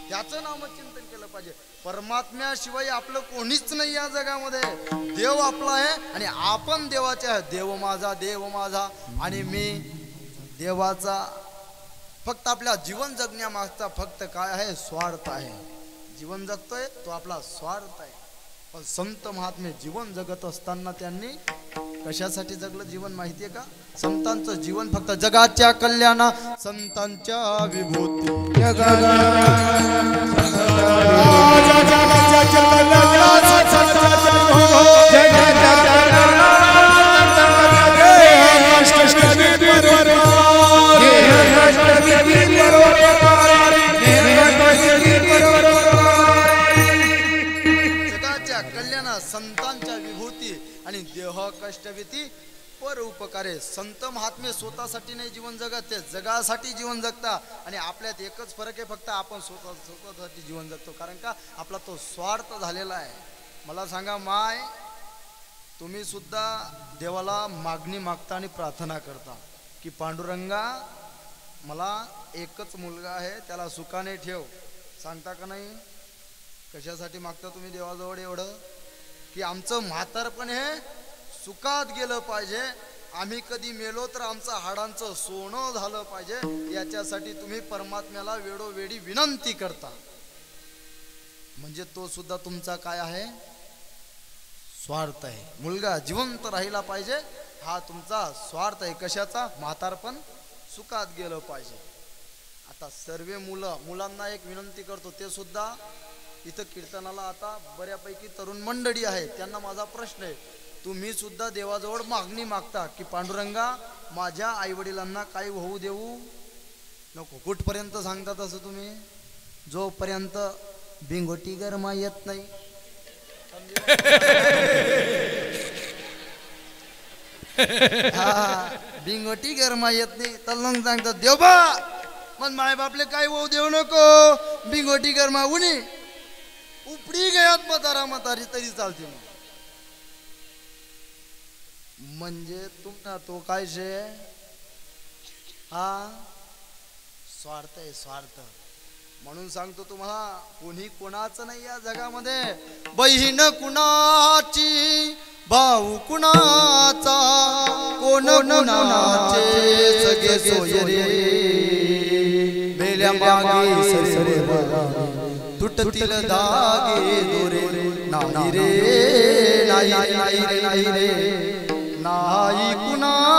त्याचं नामचिंतन केलं पाहिजे. परमात्म्याशिवाय आपलं कोणीच नाही या जगामध्ये. देव आपला आहे आणि आपण देवाचे आहे. देव माझा आणि मी देवाचा. फक्त आपल्या जीवन जगण्यामागचा फक्त काय आहे? स्वार्थ आहे. जीवन जगतोय तो आपला स्वार्थ आहे. पण संत महात्मे जीवन जगत असताना त्यांनी कशासाठी जगलं जीवन माहितीये का? संतांचं जीवन फक्त जगाच्या कल्याणा संतांच्या विभूती जगाच्या कल्याणा संतांच्या विभूती आणि देह कष्टविती पर उपकारे. संत महात्मे स्वतःसाठी नाही जीवन जगत, ते जगासाठी जीवन जगता. आणि आपल्यात एकच फरक आहे, फक्त आपण स्वतःसाठी जीवन जगतो. कारण का आपला तो स्वार्थ झालेला आहे. मला सांगा माय, तुम्ही सुद्धा देवाला मागणी मागता आणि प्रार्थना करता की पांडुरंगा मला एकच मुलगा आहे त्याला सुखाने ठेव. सांगता का नाही? कशासाठी मागता तुम्ही देवाजवळ एवढं? की आमचं म्हातारपण हे सुखात गेलं पाहिजे. आम्ही कधी मेलो तर आमचं हाडांचं सोनं झालं पाहिजे. याच्यासाठी तुम्ही परमात्म्याला वेळोवेळी विनंती करता. म्हणजे तो सुद्धा तुमचा काय आहे? स्वार्थ आहे. मुलगा जिवंत राहिला पाहिजे हा तुमचा स्वार्थ आहे. कशाचा? म्हातारपण सुखात गेलं पाहिजे. आता सर्व मुलांना एक विनंती करतो, ते सुद्धा इथं कीर्तनाला आता बऱ्यापैकी तरुण मंडळी आहे. त्यांना माझा प्रश्न आहे, तुम्ही सुद्धा देवाजवळ मागणी मागता की पांडुरंगा माझ्या आईवडिलांना काही होऊ देऊ नको. कुठपर्यंत सांगता तसं तुम्ही? जोपर्यंत बिंगोटी गरमा येत नाही. हा बिंगोटी गरमा येत नाही तर मग सांगतात देवबा मग माय बापले काय होऊ देऊ नको. बिंगोटी गरमा उनी उपडी गयात म्हातारी तरी चालते. मग म्हणजे तुमचा तो काय शे? हा स्वार्थ आहे. स्वार्थ म्हणून सांगतो तुम्हाला, कोणी कोणाचं नाही या जगामध्ये. बहीण कुणाची, भाऊ कुणाचा, कोण कुणाचे सगळे सोयरे. बेल्या मागे सरे तुटतील धागे दोरे. नाही रे नाही नाही रे नाही रे नाही कुणाचे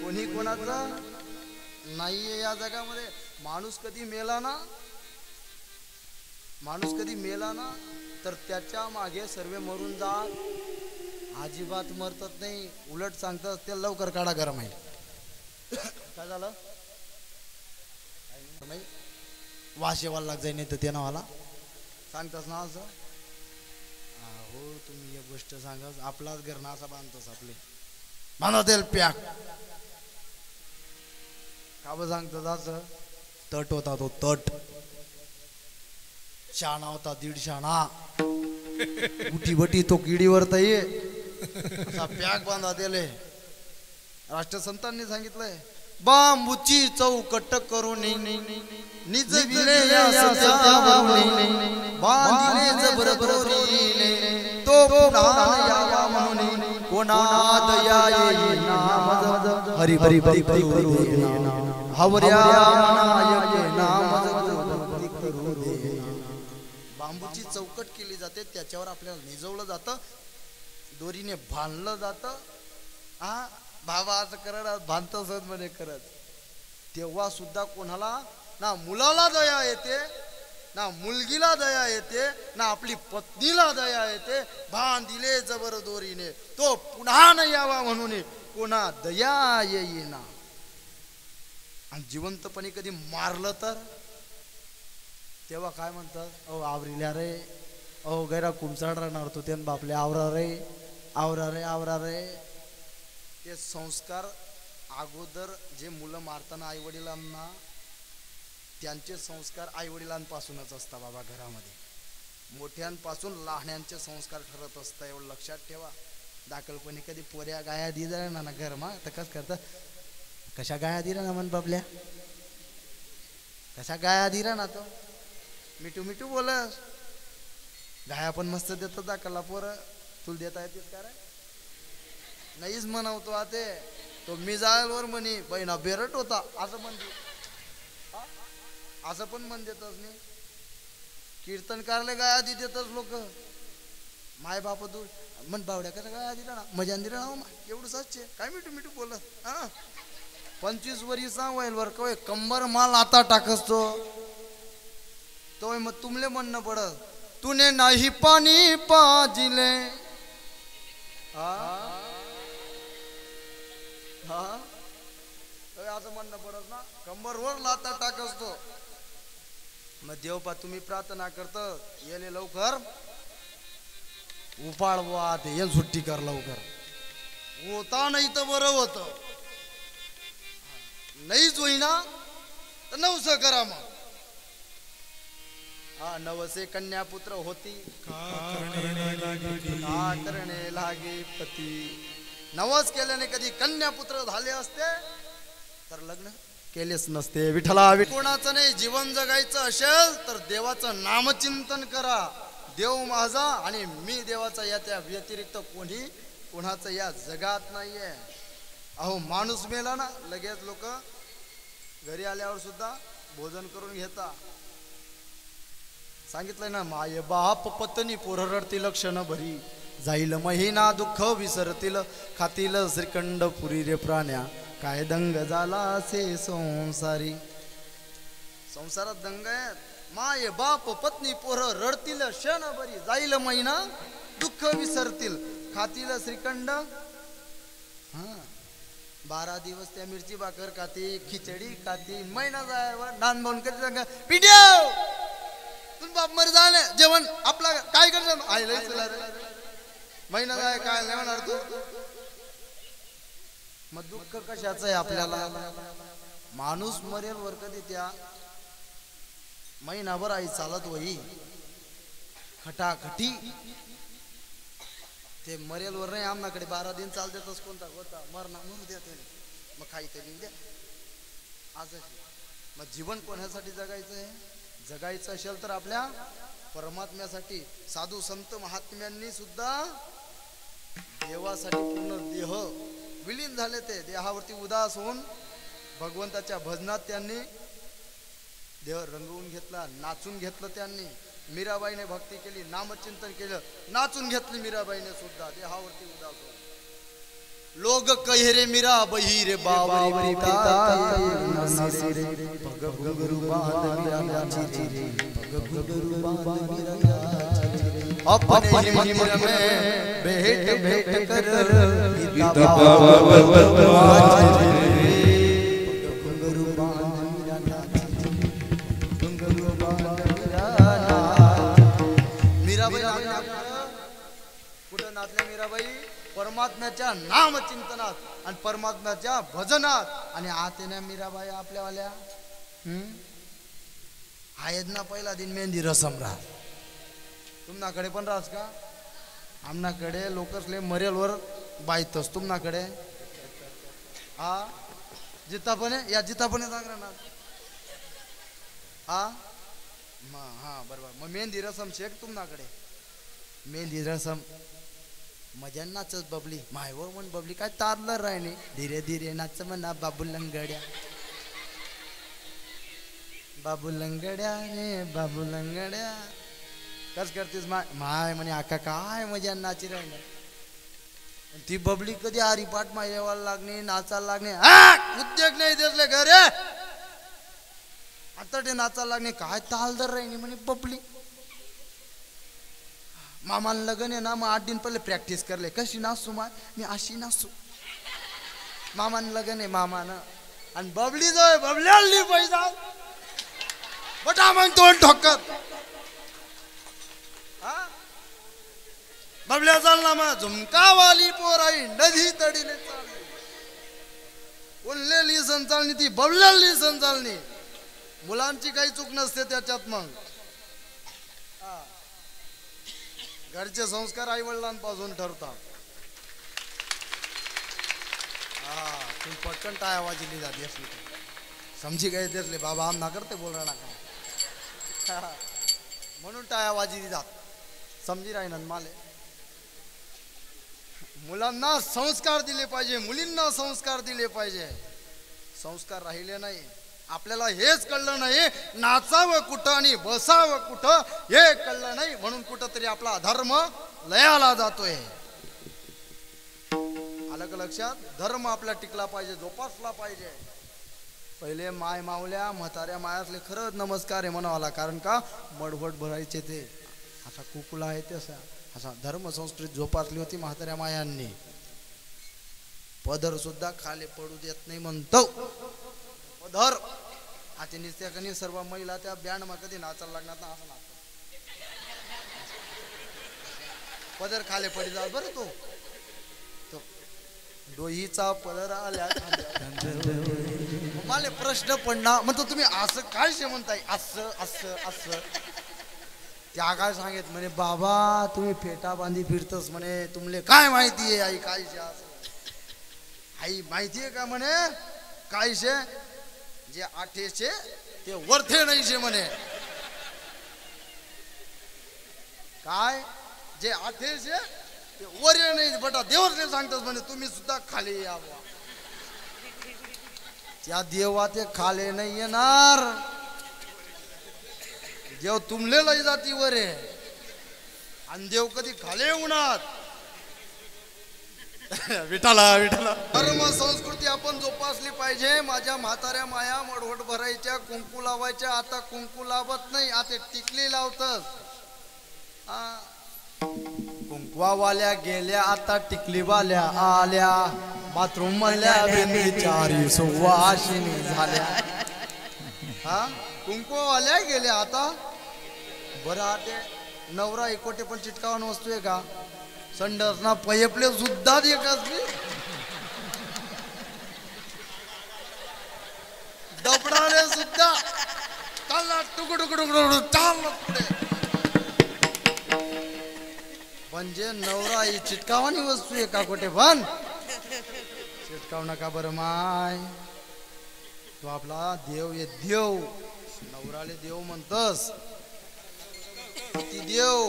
कोणी कोणाचा नाहीये या जगामध्ये. माणूस कधी मेला ना, माणूस कधी मेला ना तर त्याच्या मागे सर्व मरून जा. अजिबात मरतात नाही, उलट सांगतात ते लवकर काढा गरम आहे. काय झालं वाश येवायला लाग जाई नाही तर ते नावाला सांगतास ना असं. हो तुम्ही एक गोष्ट सांगा, आपलाच घर ना असा बांधतोस आपले बांधतील पॅक का ब सांगतात असं. तट होता तो तट, शाणा होता 1.5 शाणा, उठी बटी तो किडीवर ये असा पॅक बांधा दिले. राष्ट्रसंतांनी सांगितलंय, बांबूची चौकट करून निजविले बांधिले जबर दोरीने, तो पुन्हा यावा म्हणून कोणा दया येईना. हरी हरी हरी करू देना, हवऱ्या मनायके नाम करू देना. बांबूची चौकट केली जाते, त्याच्यावर आपल्याला निजवलं जातं, दोरीने बांधलं जातं. हा बाबा असं करत बांधतच म्हणे करत. तेव्हा सुद्धा कोणाला ना मुलाला दया येते, ना मुलगीला दया येते, ना आपली पत्नीला दया येते. बांधिले जबर दोरीने, तो पुन्हा न यावा म्हणून कोणा दया येईना. आणि जिवंतपणी कधी मारलं तर तेव्हा काय म्हणतात, अहो आवरिल्या रे, अहो गैरा कुमसाड राहणार तो त्यान बापले आवरा रे आवरा रे आवरा रे. ते संस्कार अगोदर जे मुलं मारताना आई वडिलांना, त्यांचे संस्कार आई वडिलांपासूनच असतात बाबा. घरामध्ये मोठ्यांपासून लहान्यांचे संस्कार ठरत असतात, एवढं लक्षात ठेवा. दाखलपणे कधी पोऱ्या गाया दिल्या ना घरमा तर कसं करतात, कशा गाया दिल्या ना म्हण बाबल्या, कशा गाया दिल्या ना तो मिठू मिठू बोलस. गाया पण मस्त देतात दाखला पोरं, तुला देता येतेच का रे? नाहीच म्हणावतो आते तो मिजाईलवर म्हणी बहिणा बेरट होता असं म्हणते, असं पण म्हण देतच नाही. कीर्तनकारले गाया दी देतच लोक. माय बाप दूर म्हण बावड्या कसं गाया दिला ना, मजान दिला ना एवढं सच्चे काय मिठू मिठू बोलत. 25 वर्षा वयल वर कवय कंबर माल आता टाकस तो मग तुमले म्हणणं पडत, तूने नाही पाणी पाजिले. असं म्हणणं पडत ना, कंबरवर लाता टाकस तो. मग देवपा तुम्ही प्रार्थना करत येले लवकर उपाळ बुवा ते येल सुट्टी कर लवकर. होता नाही तर बरं होत, नाहीच होईना तर नवस करा. मग हा नवसे कन्या पुत्र होती, करणे लागे पती. नवस केल्याने कधी कन्या पुत्र झाले असते तर लग्न केलेच नसते. विठ्ठला कोणाचं नाही जीवन जगायचं असेल तर देवाचं नामचिंतन करा. देव माझा आणि मी देवाचा, या त्या व्यतिरिक्त कोणी कोणाचं या जगात नाहीये. अहो माणूस मेला ना लगेच लोक घरी आल्यावर सुद्धा भोजन करून घेता. सांगितलंय ना, माय बाप पत्नी पोर रडतील क्षण भरी, जाईल महिना दुःख विसरतील, खातील श्रीखंड पुरी रे प्राण्या, काय दंग झाला असे संसारी. संसारात दंग आहेत. माय बाप पत्नी पोर रडतील क्षण भरी, जाईल महिना दुःख विसरतील, खातील श्रीखंड. 12 दिवस त्या मिरची भाकर खाती, खिचडी खाती, महिना जायवर नान बोन कधी सांगा पिढ्याव तुम बाप मर झाले जेवण आपला काय करणार आईला चला रे महिना जाय काय नाही म्हणणार तू. मग दुःख कशाचं आहे आपल्याला. माणूस मरेल वर कधी त्या महिनाभर आई चालत होई खटाखटी. ते मरेलवर नाही आमनाकडे 12 दिन चालतेच कोणता होता मरणा मरू द्या त्याने मग काहीतरी द्या आज मग जीवन कोणासाठी जगायचं आहे जगायचं असेल तर आपल्या परमात्म्यासाठी साधू संत महात्म्यांनी सुद्धा देवासाठी पूर्ण देह विलीन झाले ते देहावरती उदास होऊन भगवंताच्या भजनात त्यांनी देह रंगवून घेतला नाचून घेतलं त्यांनी मीराबाईने भक्ती केली नामचिंतन केलं नाचून घेतली मीराबाईने सुद्धा देहावरती उदास होऊन लोग कहे रे मीरा बही रे बावरी अपने मंदिर में भेंट भेंट कर कुठं नाचल्या मीराबाई परमात्म्याच्या नामचिंतनात आणि परमात्म्याच्या भजनात आणि आतेने मीराबाई आपल्यावाल्या आहेत ना पहिला दिन मेहंदी रसम राह तुमनाकडे पण राहस का आमनाकडे लोकसले मरेलवर बायतस तुमनाकडे हा जितापणे या जितापणे सांगा ना हा हा बरोबर मग मेहंदी रसम शेक तुमनाकडे मेहंदी रसम मजा नाचच बबली मायवर म्हण बबली काय तारलं राहिने धीरे धीरे नाच म्हणा बाबू लंगड्या रे बाबू लंगड्या कस करतेस माय म्हणे आका काय मजा नाची राहिने ती बबली कधी हरिपाठ मायवाला लागणे नाचायला लागणे उद्योग नाही दिसले घरे आता ते नाचायला लागणे काय तालदर राहिने म्हणे बबली मामान लग्न आहे ना मग 8 दिन पहिले प्रॅक्टिस करले कशी नाचू मी अशी नाचू मामान लग्न आहे मामानं आणि बबली जो बबल्याली पैसा बटा मग तोंड ठोकत बबल्या चालना मग झुमकावाली पोराई नदी तडीने चालली उरलेली सण चालणी ती बबल्याली सण चालणी मुलांची काही चूक नसते त्याच्यात मग घरचे संस्कार आई वडिलांपासून ठरतात तुम्ही पटकन टाळ्या वाजली जाते असली समजी गए तेसले बाबा आम ना करते बोल रहा ना म्हणून टाळ्या वाजली जात समजी राही माले मुलांना संस्कार दिले पाहिजे मुलींना संस्कार दिले पाहिजे संस्कार राहिले नाही आपल्याला हेच कळलं नाही नाचावं कुठं आणि बसावं कुठं हे कळलं नाही म्हणून कुठंतरी आपला धर्म लयाला जातोय आलं का लक्षात धर्म आपला टिकला पाहिजे जोपासला पाहिजे पहिले माय मावल्या म्हाताऱ्या मायासले खरंच नमस्कार आहे म्हणावाला कारण का मडवट भरायचे ते असा कुकुला आहे ते असा धर्म संस्कृती जोपासली होती म्हाताऱ्या मायांनी पदर सुद्धा खाली पडू देत नाही म्हणतो पदर आता निस्त्या कनी सर्व महिला त्या बँड मा कधी नाचायला लागणार ना असं नाचतो पदर खाली पडी जा बरं तो डोहीचा पदर आल्या मला प्रश्न पडणार म्हणतो तुम्ही असं काय शे म्हणताय असं असं असं त्या काय सांगेत म्हणे बाबा तुम्ही फेटा बांधी फिरतस म्हणे तुमले काय माहिती आहे आई काय शे आई माहिती आहे का म्हणे काय शे जे आठेचे ते वर्थे नाही शे म्हणे काय जे आठेचे ते वरे नाही बटा देवरने सांगतस म्हणे तुम्ही सुद्धा खाली यावा त्या देवा ते खाले नाही येणार देव तुमले लई जाती वरे आणि देव कधी खाले उन्हात विठाला विठाला धर्म संस्कृती आपण जोपासली पाहिजे माझ्या म्हाताऱ्या माया मडवट भरायच्या कुंकू लावायच्या आता कुंकू लावत नाही आता टिकली लावतस कुंकवावाल्या गेल्या आता टिकलीवाल्या आल्या बाथरूम मधल्या चारी सुवासिनी झाल्या कुंकवावाल्या गेल्या आता बरं आता नवरा एकोटे पण चिटकावून वस्तू आहे का संडस ना पयपले सुद्धा एकाच दबडाने सुद्धा चालला टुकडुकडुकडु चालला पुढे म्हणजे नवरा ही चिटकावानी वस्तू आहे का कुठे पण चिटकाव नका बरं माय. तो आपला देव आहे देव. नवराले देव म्हणतस ती देव.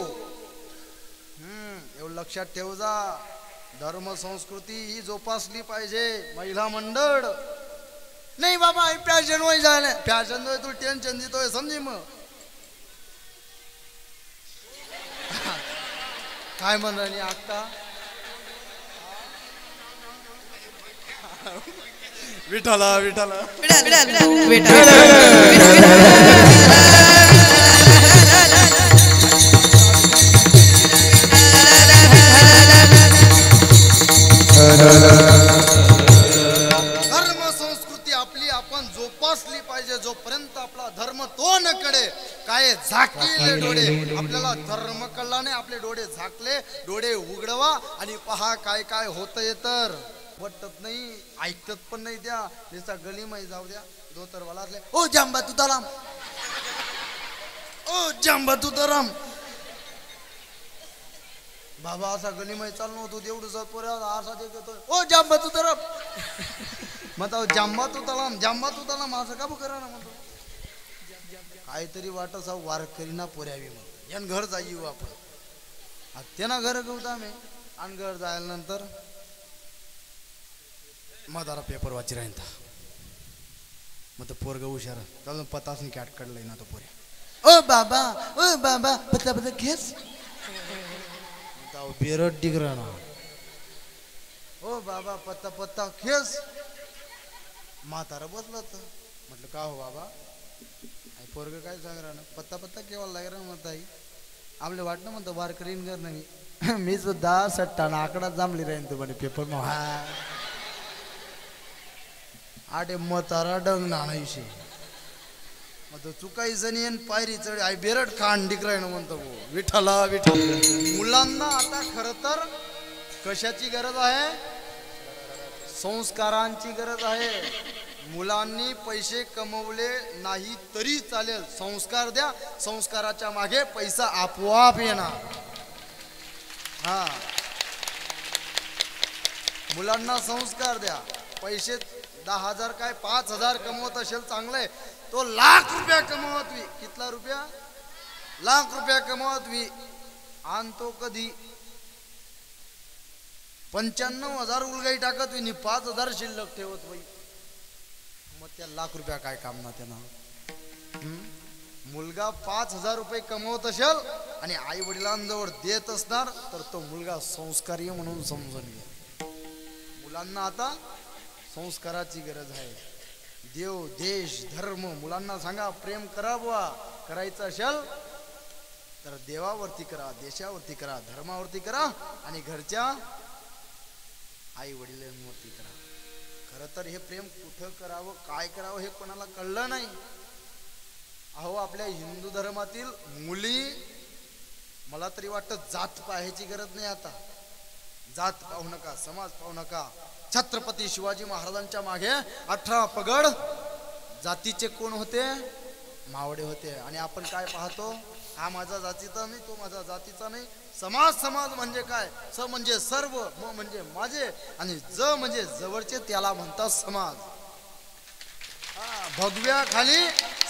एवढं लक्षात ठेव जा. धर्म संस्कृती ही जोपासली पाहिजे. महिला मंडळ नाही बाबा फॅशन वय झाले फॅशन तू टेन्शन देतोय समजी मग काय म्हणा आता विठाला विठाला धर्म संस्कृती आपली आपण जोपासली पाहिजे. जोपर्यंत आपला धर्म तो न कडे काय झाकले डोळे. आपल्याला धर्म कळला नाही आपले डोळे झाकले. डोळे उघडवा आणि पहा काय काय होतंय. तर वाटत नाही ऐकत पण नाही. द्या नुसता गलीमध्ये जाऊ द्या. धोतरवाला असले ओ जांबा तुताराम ओ जांबा तुताराम बाबा असा गलीमध्ये चालू होतो. तेवढं पोऱ्यावर असा देतो ओ जांबा तुताराम म्हणता जांबा तुताराम जांबा तुताराम असं का करा ना म्हणतो. काहीतरी वाटत वारकरी ना पोऱ्यावी म्हणतो. यान घर जाई आपण त्यांना घर गवता आम्ही आणि घर जायला नंतर मदारा पेपर वाची राहीन मग तो पोरग हुशार त्याला पताच नाही कॅट काढलाय ना तो पोऱ्या ओ बाबा पत्ता पत्ता घेस बेरड डिगरा ना ओ बाबा पत्ता पत्ता खेस. म्हातारा बसला तर म्हटलं का हो बाबा पोरग काय सांग ना पत्ता पत्ता केव्हा लागला म्हणता आई आपले वाटणं म्हणतो वारकरीन कर नाही मी सुद्धा सट्टा ना आकडा जमली राहीन तू म्हणे पेपर मग हा आटे म्हातारा डंग नाणायशी मग तो चुकायचं नाही पायरी चढ आई बेरड खांड डिकराय ना म्हणतो विठाला विठ्ठल. मुलांना आता खर तर कशाची गरज आहे. संस्कारांची गरज आहे. मुलांनी पैसे कमवले नाही तरी चालेल. संस्कार द्या. संस्काराच्या मागे पैसा आपोआप येणार. हा मुलांना संस्कार द्या. पैसे 10,000 काय 5,000 कमवत असेल चांगलंय. तो लाख रुपया कमवतवी कितला रुपया लाख रुपया कमवतवी आणि तो कधी 95,000 उलगाई टाकत नी 5,000 शिल्लक ठेवत बाई. मग त्या लाख रुपया काय काम ना त्यांना. मुलगा 5,000 रुपये कमवत असेल आणि आई वडिलांजवळ देत असणार तर तो मुलगा संस्कारी म्हणून समजून घ्या. मुलांना आता संस्काराची गरज आहे. देव देश धर्म मुलांना सांगा प्रेम करा बुवा. करायचं असेल तर देवावरती करा देशावरती करा धर्मावरती करा आणि घरच्या आई वडिलांवरती करा. खरं तर हे प्रेम कुठं करावं काय करावं हे कोणाला कळलं नाही. अहो आपल्या हिंदू धर्मातील मुली मला तरी वाटतं जात पाहायची गरज नाही. आता जात पाहू नका समाज पाहू नका. छत्रपती शिवाजी महाराजांच्या मागे 18 पगड जातीचे कोण होते मावडे होते. आणि आपण काय पाहतो हा माझा जातीचा नाही तो माझा जातीचा नाही. समाज समाज म्हणजे काय स म्हणजे सर्व म म्हणजे माझे आणि ज म्हणजे जवळचे त्याला म्हणतात समाज. भगव्या खाली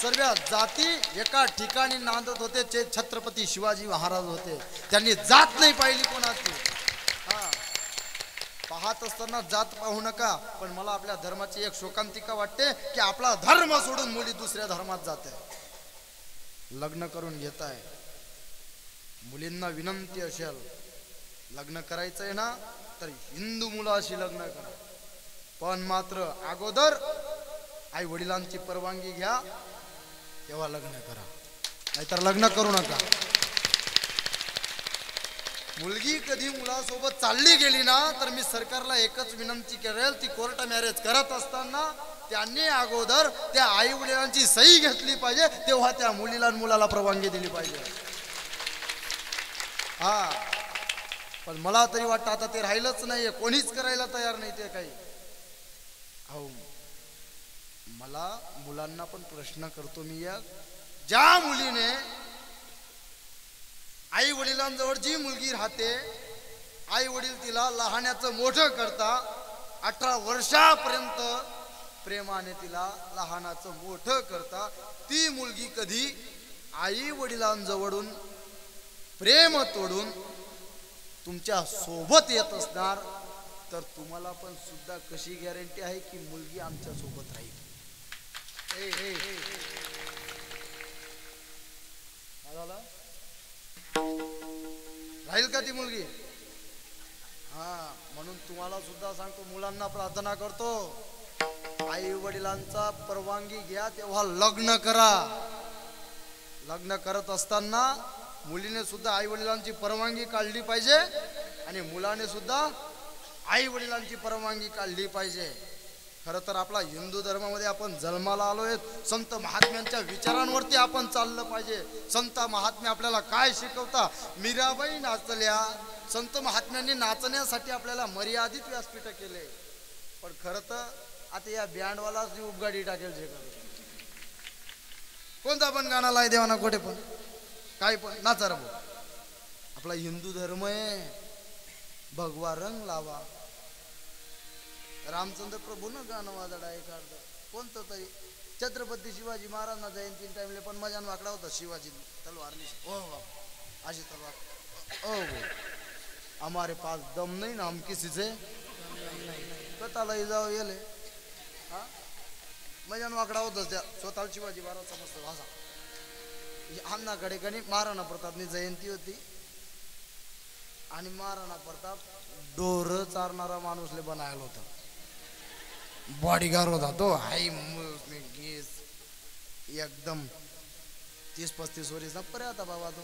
सर्व जाती एका ठिकाणी नांदत होते. जे छत्रपती शिवाजी महाराज होते त्यांनी जात नाही पाहिली कोणाची. पाहत असताना जात पाहू नका. पण मला आपल्या धर्माची एक शोकांतिका वाटते की आपला धर्म सोडून मुली दुसऱ्या धर्मात जाते लग्न करून घेत आहे. मुलींना विनंती असेल लग्न करायचंय ना तर हिंदू मुलाशी लग्न करा. पण मात्र अगोदर आई वडिलांची परवानगी घ्या तेव्हा लग्न करा नाहीतर लग्न करू नका. मुलगी कधी मुलासोबत चालली गेली ना तर मी सरकारला एकच विनंती करेल ती कोर्ट मॅरेज करत असताना त्यांनी अगोदर त्या आई वडिलांची सही घेतली पाहिजे तेव्हा त्या मुलीला मुलाला परवानगी दिली पाहिजे. पण मला तरी वाटतं आता ते राहिलंच नाहीये कोणीच करायला तयार नाही ते काही. हो मला मुलांना पण प्रश्न करतो मी या ज्या मुलीने आई वडिलांजवळ जी मुलगी राहते, आई वडील तिला लहानाचं मोठं करता, 18 वर्षापर्यंत प्रेमाने तिला लहानाचं मोठं करता. ती मुलगी कधी आई वडिलांजवळून प्रेम तोडून तुमच्या सोबत येत असणार, तर तुम्हाला पण सुद्धा कशी गॅरंटी आहे की मुलगी आमच्या सोबत राहील? राहील का ती मुलगी? हा, म्हणून तुम्हाला सुद्धा सांगतो, मुलांना प्रार्थना करतो, आई वडिलांचा परवानगी घ्या तेव्हा लग्न करा. लग्न करत असताना मुलीने सुद्धा आई वडिलांची परवानगी काढली पाहिजे आणि मुलाने सुद्धा आई वडिलांची परवानगी काढली पाहिजे. खरं तर आपला हिंदू धर्मामध्ये आपण जन्माला आलोय, संत महात्म्यांच्या विचारांवरती आपण चाललं पाहिजे. संत महात्मे आपल्याला काय शिकवता? मीराबाई नाचल्या, संत महात्म्यांनी नाचण्यासाठी आपल्याला मर्यादित व्यासपीठ केले. पण खरं तर आता या बँडवालाच उपगाडी टाकेल जे कोणता पण गाणं लाय देवाना, कुठे पण काय पण नाचा रे. आपला हिंदू धर्म आहे, भगवा रंग लावा. रामचंद्र प्रभूनं गाणं वाजडा आहे काढलं कोणतं तरी, छत्रपती शिवाजी महाराजांना जयंती टाइमले पण मजान वाकडा होता. शिवाजी तलवार हो अशी तलवार ओ हमारे पास दम नहीं ना, हम किसी से कताला जाओ येले. हा, मजान वाकडा होता त्या स्वतः शिवाजी महाराज समजतो भाषा. आमनाकडे कणी महाराणा प्रतापनी जयंती होती आणि महाराणा प्रताप डोर चारणारा माणूसले बनायला होता. बॉडीगार्ड होता तो, हाई गेस एकदम 30-35 वर्ष ना पर्या आता बाबा तो.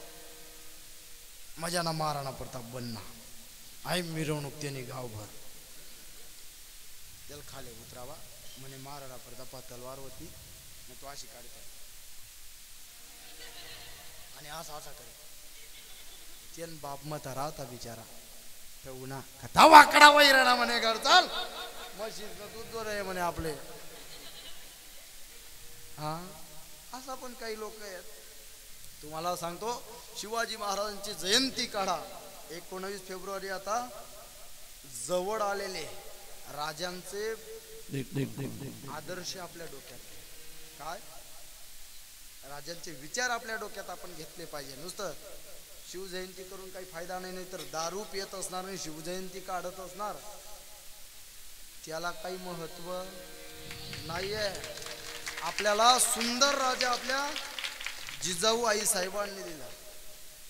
मजाना महाराणा प्रताप बनना आई मिरवणूक त्यांनी गावभर. त्याला खाली उतरावा म्हणे महाराणा प्रताप तलवार होती, मग तो अशी काढत आणि असा करे. त्यान बाप मता राहता बिचारा तर उन्हा कथा वाकडा वैरणा म्हणे घर चाल म्हशीचं दूध आहे म्हणे आपले. हा, असा पण काही लोक आहेत. तुम्हाला सांगतो, शिवाजी महाराजांची जयंती काढा. 19 फेब्रुवारी आता जवळ आलेले. राजांचे आदर्श आपल्या डोक्यात, काय राजांचे विचार आपल्या डोक्यात आपण घेतले पाहिजे. नुसतं शिवजयंती करून काही फायदा नाही, नाही तर दारू पियत असणार आणि शिवजयंती काढत असणार, त्याला काही महत्व नाहीये. आपल्याला सुंदर राजा आपल्या जिजाऊ आई साहेबांनी दिला.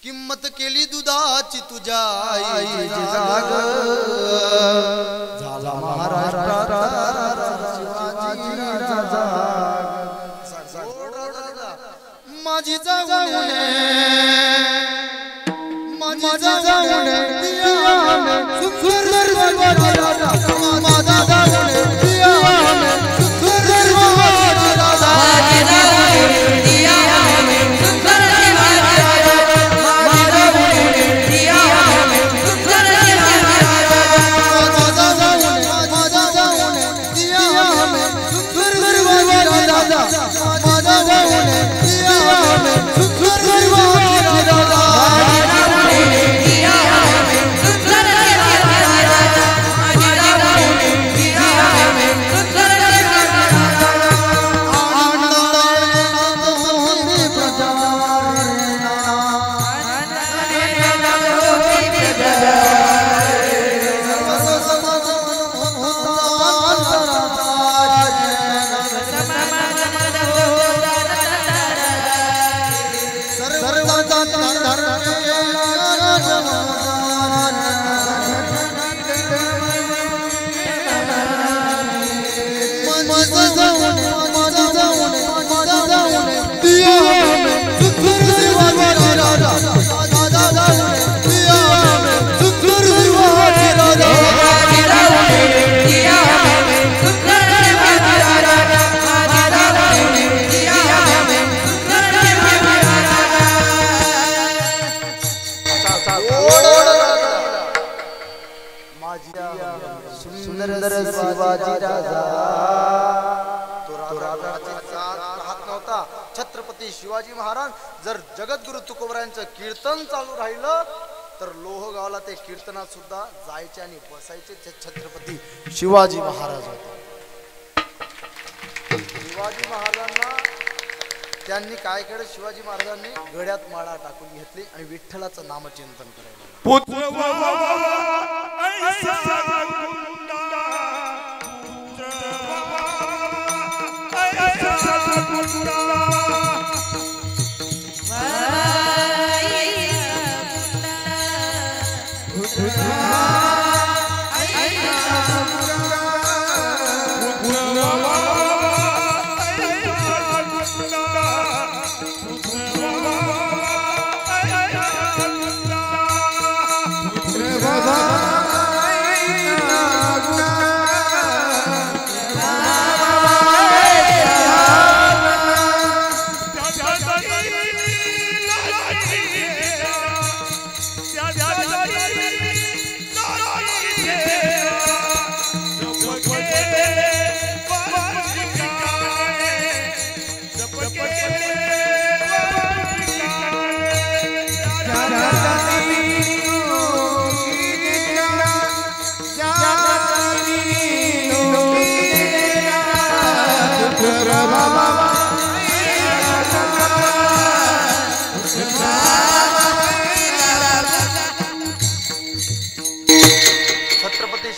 किंमत केली दुधाची तुझ्या आई जाग, झाला महाराष्ट्राचा शिवाजी राजा. माझी जाऊने माझा जाऊने सुंदर राजा, माझा जाऊने सुंदर राजा, सुंदर शिवाजी राजा. तो राजाची जात राहत नव्हता, छत्रपती छत्रपती शिवाजी महाराज जर जगद्गुरु तुकोबरायांचं कीर्तन चालू राहिलं तर लोहगावला ते कीर्तनात सुद्धा जायचे आणि बसायचे ते छत्रपती शिवाजी महाराज होते. शिवाजी महाराजांना त्यांनी काय केलं, शिवाजी महाराजांनी गळ्यात माळा टाकून घेतली आणि विठ्ठलाचं नामचिंतन करायला. पुत्र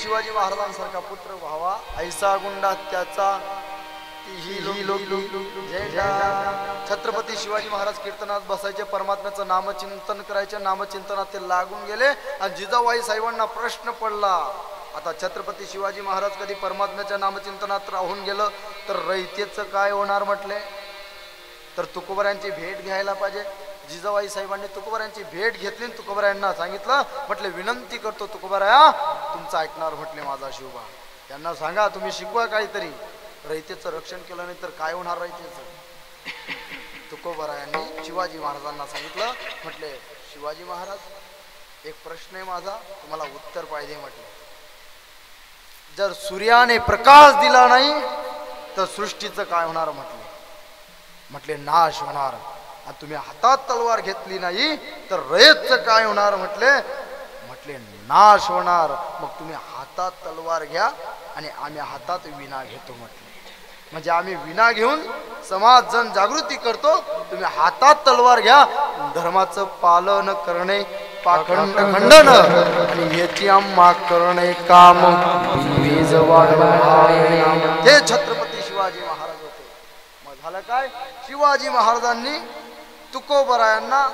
शिवाजी महाराजांसारखा पुत्र व्हावा ऐसा गुंडा त्याचा छत्रपती शिवाजी महाराज कीर्तनात बसायचे, परमात्म्याचं नामचिंतन करायचे. नामचिंतनात ते लागून गेले आणि जिजाबाई साहेबांना प्रश्न पडला, आता छत्रपती शिवाजी महाराज कधी परमात्म्याच्या नामचिंतनात राहून गेलं तर रयतेचं काय होणार म्हटले. तर तुकोबरायांची भेट घ्यायला पाहिजे. जिजाबाई साहेबांनी तुकोबरायांची भेट घेतली. तुकोबरायांना सांगितलं, म्हटले विनंती करतो तुकोबराया तुमचं ऐकणार म्हटले माझा शिवबा. त्यांना सांगा तुम्ही शिकवा काहीतरी, रयतेचं रक्षण केलं नाही तर काय होणार रयतेचं. तुकोबरायांनी शिवाजी महाराजांना सांगितलं, म्हटले शिवाजी महाराज एक प्रश्न आहे माझा, तुम्हाला उत्तर पाहिजे म्हटले. जर सूर्याने प्रकाश दिला नाही तर सृष्टीचं काय होणार म्हटले. म्हटले नाश होणार. आणि तुम्ही हातात तलवार घेतली नाही तर रयतचं काय होणार म्हटले. म्हटले नाश होणार. मग तुम्ही हातात तलवार घ्या आणि आम्ही हातात विणा घेतो म्हटले. म्हणजे आम्ही विणा घेऊन समाज जनजागृती करतो, तुम्ही हातात तलवार घ्या. धर्माचं पालन करणे पाखंड खंडन आणि याची आम्हा करणे काम ते छत्रपती शिवाजी महाराज होते. मग झालं काय, शिवाजी महाराजांनी तुकोबरायांना,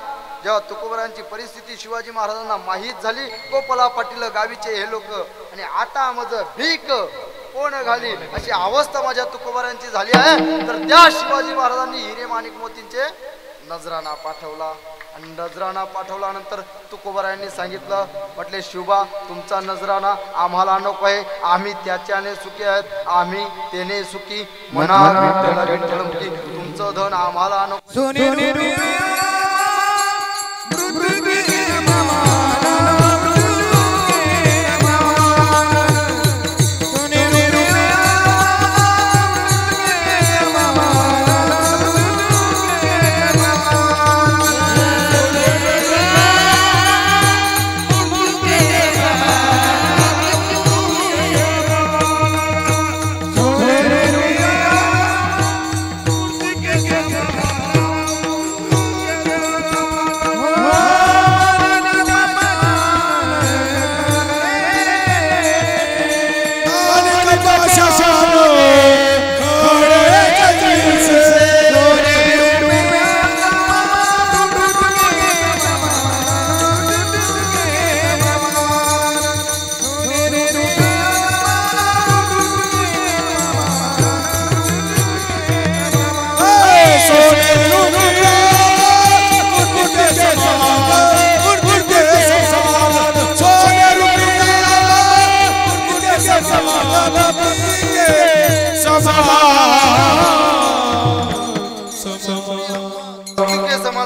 जेव्हा तुकोबरायांची परिस्थिती शिवाजी महाराजांना माहीत झाली, गोपाला पाटील गावीचे हे लोक आणि आता माझं भीक कोण घाली अशी अवस्था माझ्या तुकोबरायांची झाली आहे, तर त्या शिवाजी महाराजांनी हिरे माणिक मोतींचे नजराणा पाठवला. आणि नजराणा पाठवल्यानंतर तुकोबरायांनी सांगितलं, म्हटले शिवबा तुमचा नजराणा आम्हाला नको आहे, आम्ही त्याच्याने सुखी आहेत, आम्ही त्याने सुखी म्हणा तुमचं धन आम्हाला नको.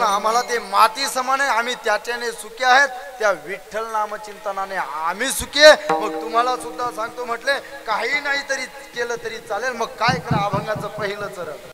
आम्हाला ते माती समान आहे, आम्ही त्याच्याने सुखी आहेत, त्या विठ्ठल नामचिंतनाने आम्ही सुखी आहे. मग तुम्हाला सुद्धा सांगतो, म्हटले काही नाही तरी केलं तरी चालेल, मग काय करा अभंगाचं पहिलं चरण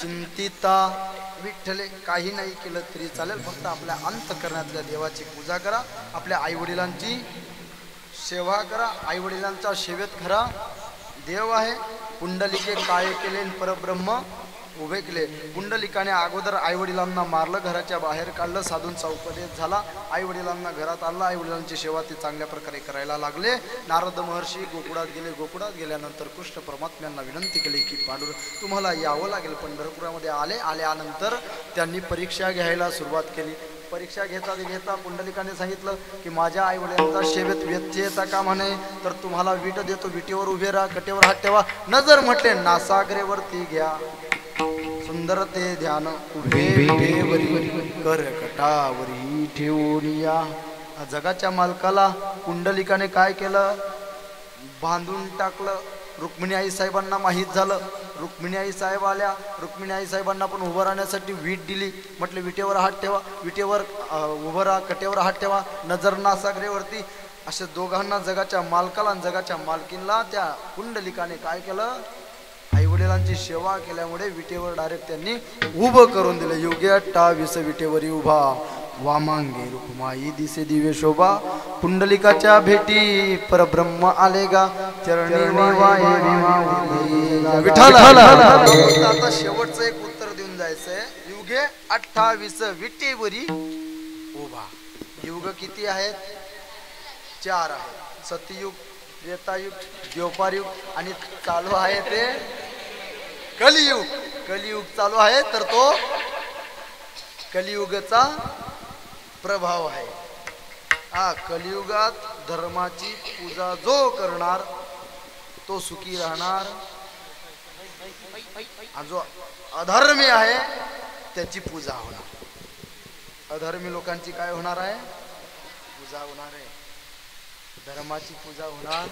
चिंतिता विठ्ठले काही नाही केलं तरी चालेल, फक्त आपल्या अंतःकरणातल्या देवाची पूजा करा, आपल्या आई वडिलांची सेवा करा, आई वडिलांच्या सेवेत खरा देव आहे. पुंडलिके काय केले परब्रह्म उभे केले. पुंडलिकाने अगोदर आई वडिलांना मारलं, घराच्या बाहेर काढलं, साधूंचा उपदेश झाला, आई वडिलांना घरात आणलं, आई वडिलांची सेवा ते चांगल्या प्रकारे करायला लागले. नारद महर्षी गोकुळात गेले. गोकुळात गेल्यानंतर कृष्ण परमात्म्यांना विनंती केली की तुम्हाला यावं लागेल पंढरपुरामध्ये. आल्यानंतर त्यांनी परीक्षा घ्यायला सुरुवात केली. परीक्षा घेता पुंडलिकाने सांगितलं की माझ्या आई वडिलांचा सेवेत व्यत्यय येता कामा नये, तर तुम्हाला वीट देतो, विटेवर उभे राहा, कटेवर हात ठेवा, नजर म्हटले नासाग्रेवरती घ्या, सुंदर ते ध्यान उभे कर कटावरी ठेवून या. जगाच्या मालकाला पुंडलिकाने काय केलं, बांधून टाकलं. रुक्मिणी आई साहेबांना माहीत झालं. रुक्मिणी आई साहेब आल्या. रुक्मिणी आई साहेबांना पण उभं राहण्यासाठी वीट दिली. म्हटलं विटेवर हात ठेवा, विटेवर उभं राहा, कटेवर हात ठेवा, नजर नासागरेवरती. असे दोघांना, जगाच्या मालकाला आणि जगाच्या मालकीनला, त्या पुंडलिकाने काय केलं, आई वडिलांची सेवा केल्यामुळे विटेवर डायरेक्ट त्यांनी उभं करून दिलं. युगे 28 विटेवरी उभा, वामांगे रुक्माई दिसे दिवे शोभा, पुंडलिकाच्या भेटी परब्रह्म आले गा, चरणी विठ्ठल. आता शेवटचं एक उत्तर देऊन जायचंय. युगे 28 विटेवरी उभा. युग किती आहेत? 4 आहेत. सतयुग, त्रेतायुग, द्वापारयुग आणि चालू आहे ते कलियुग. कलियुग चालू आहे, तर तो कलियुगाचा प्रभाव आहे. कलियुगात धर्माची पूजा जो करणार तो सुखी राहणार. जो अधर्मी आहे त्याची पूजा होणार. अधर्मी लोकांची काय होणार आहे? पूजा होणार आहे. धर्माची पूजा होणार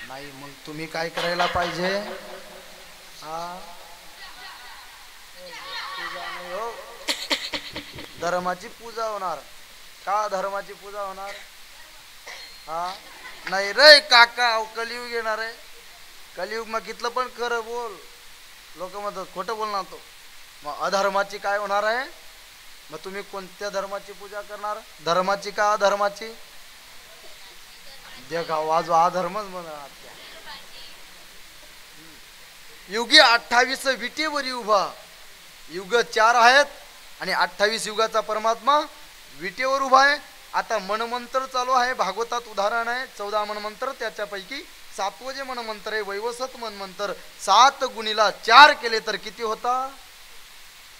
नाही. मग तुम्ही काय करायला पाहिजे? पूजा नाही हो, धर्माची पूजा होणार. का धर्माची पूजा होणार? नाही रे काका, कलियुग येणार आहे. कलियुग मग कितलं पण खरं बोल, लोक म्हणतात खोटं बोलणार तो. मग अधर्माची काय होणार आहे? मग तुम्ही कोणत्या धर्माची पूजा करणार? धर्माची का अधर्माची? देखा वाजवा अधर्मच म्हणा. युगे 28 विटेवरी उभा. युग 4 आहेत आणि 28 युगाचा परमात्मा विटेवर उभा आहे. आता मनमंत्र चालू आहे. भागवतात उदाहरण आहे 14 मनमंत्र. त्याच्यापैकी 7वं जे मनमंत्र आहे वैवस्वत मनमंत्र. 7 गुणीला 4 केले तर किती होता?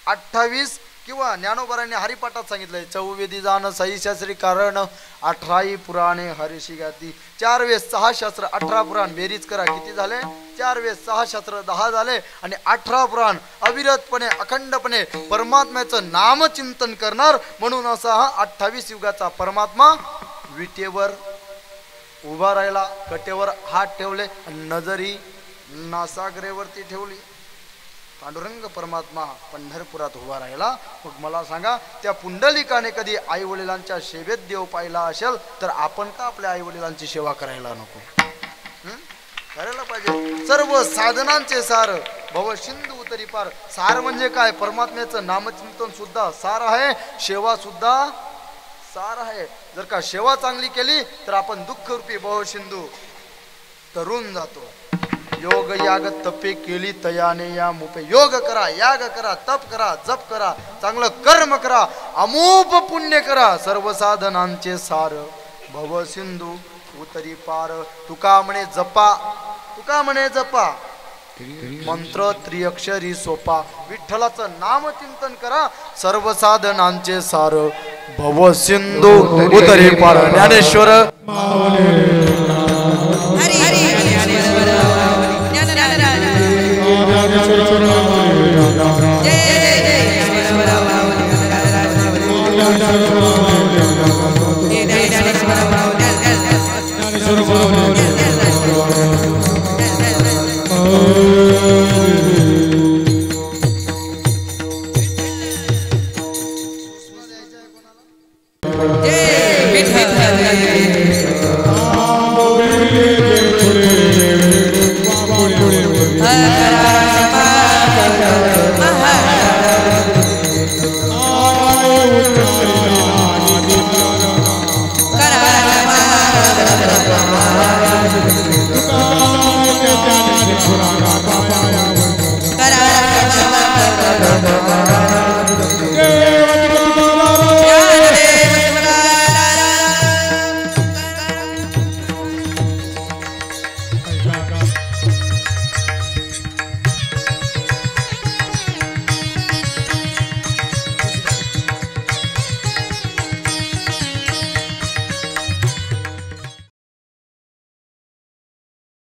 28. किंवा ज्ञानोबारांनी हरिपाठात सांगितलंय चौवेदी जाण सही शास्त्री कारण 18 पुराणे हरिशी गाती. 4 वेस 6 शास्त्र 18 पुराण बेरीज करा किती झाले? 4 वेस 6 शास्त्र 10 झाले आणि 18 पुराण अविरतपणे अखंडपणे परमात्म्याचं नामचिंतन करणार. म्हणून असा हा 28 युगाचा परमात्मा विटेवर उभा राहिला. कटेवर हात ठेवले, नजरी नासागरेवरती ठेवली. पांडुरंग परमात्मा पंढरपुरात उभा राहिला. मग मला सांगा त्या पुंडलिकाने कधी आई वडिलांच्या सेवेत देव पाहिला असेल तर आपण का आपल्या आई वडिलांची सेवा करायला नको? करायला पाहिजे. सर्व साधनांचे सार भव सिंधू उतरी पार. सार म्हणजे काय? परमात्म्याचं नामचिंतन सुद्धा सार आहे, सेवा सुद्धा सार आहे. जर का सेवा चांगली केली तर आपण दुःख रूपी भव सिंधू तरुण जातो. योग याग तपे केली तयाने या मुपे. योग करा, याग करा, तप करा, जप करा, चांगलं कर्म करा, अमोप पुण्य करा. सर्व साधनांचे सार भव सिंधू उतरी पार. तुका म्हणे जपा, तुका म्हणे जपा मंत्र त्रिअक्षरी सोपा. विठ्ठलाचं नामचिंतन करा. सर्व साधनांचे सार भव सिंधू उतरी पार. ज्ञानेश्वर हरी हरी ज्ञानेश्वर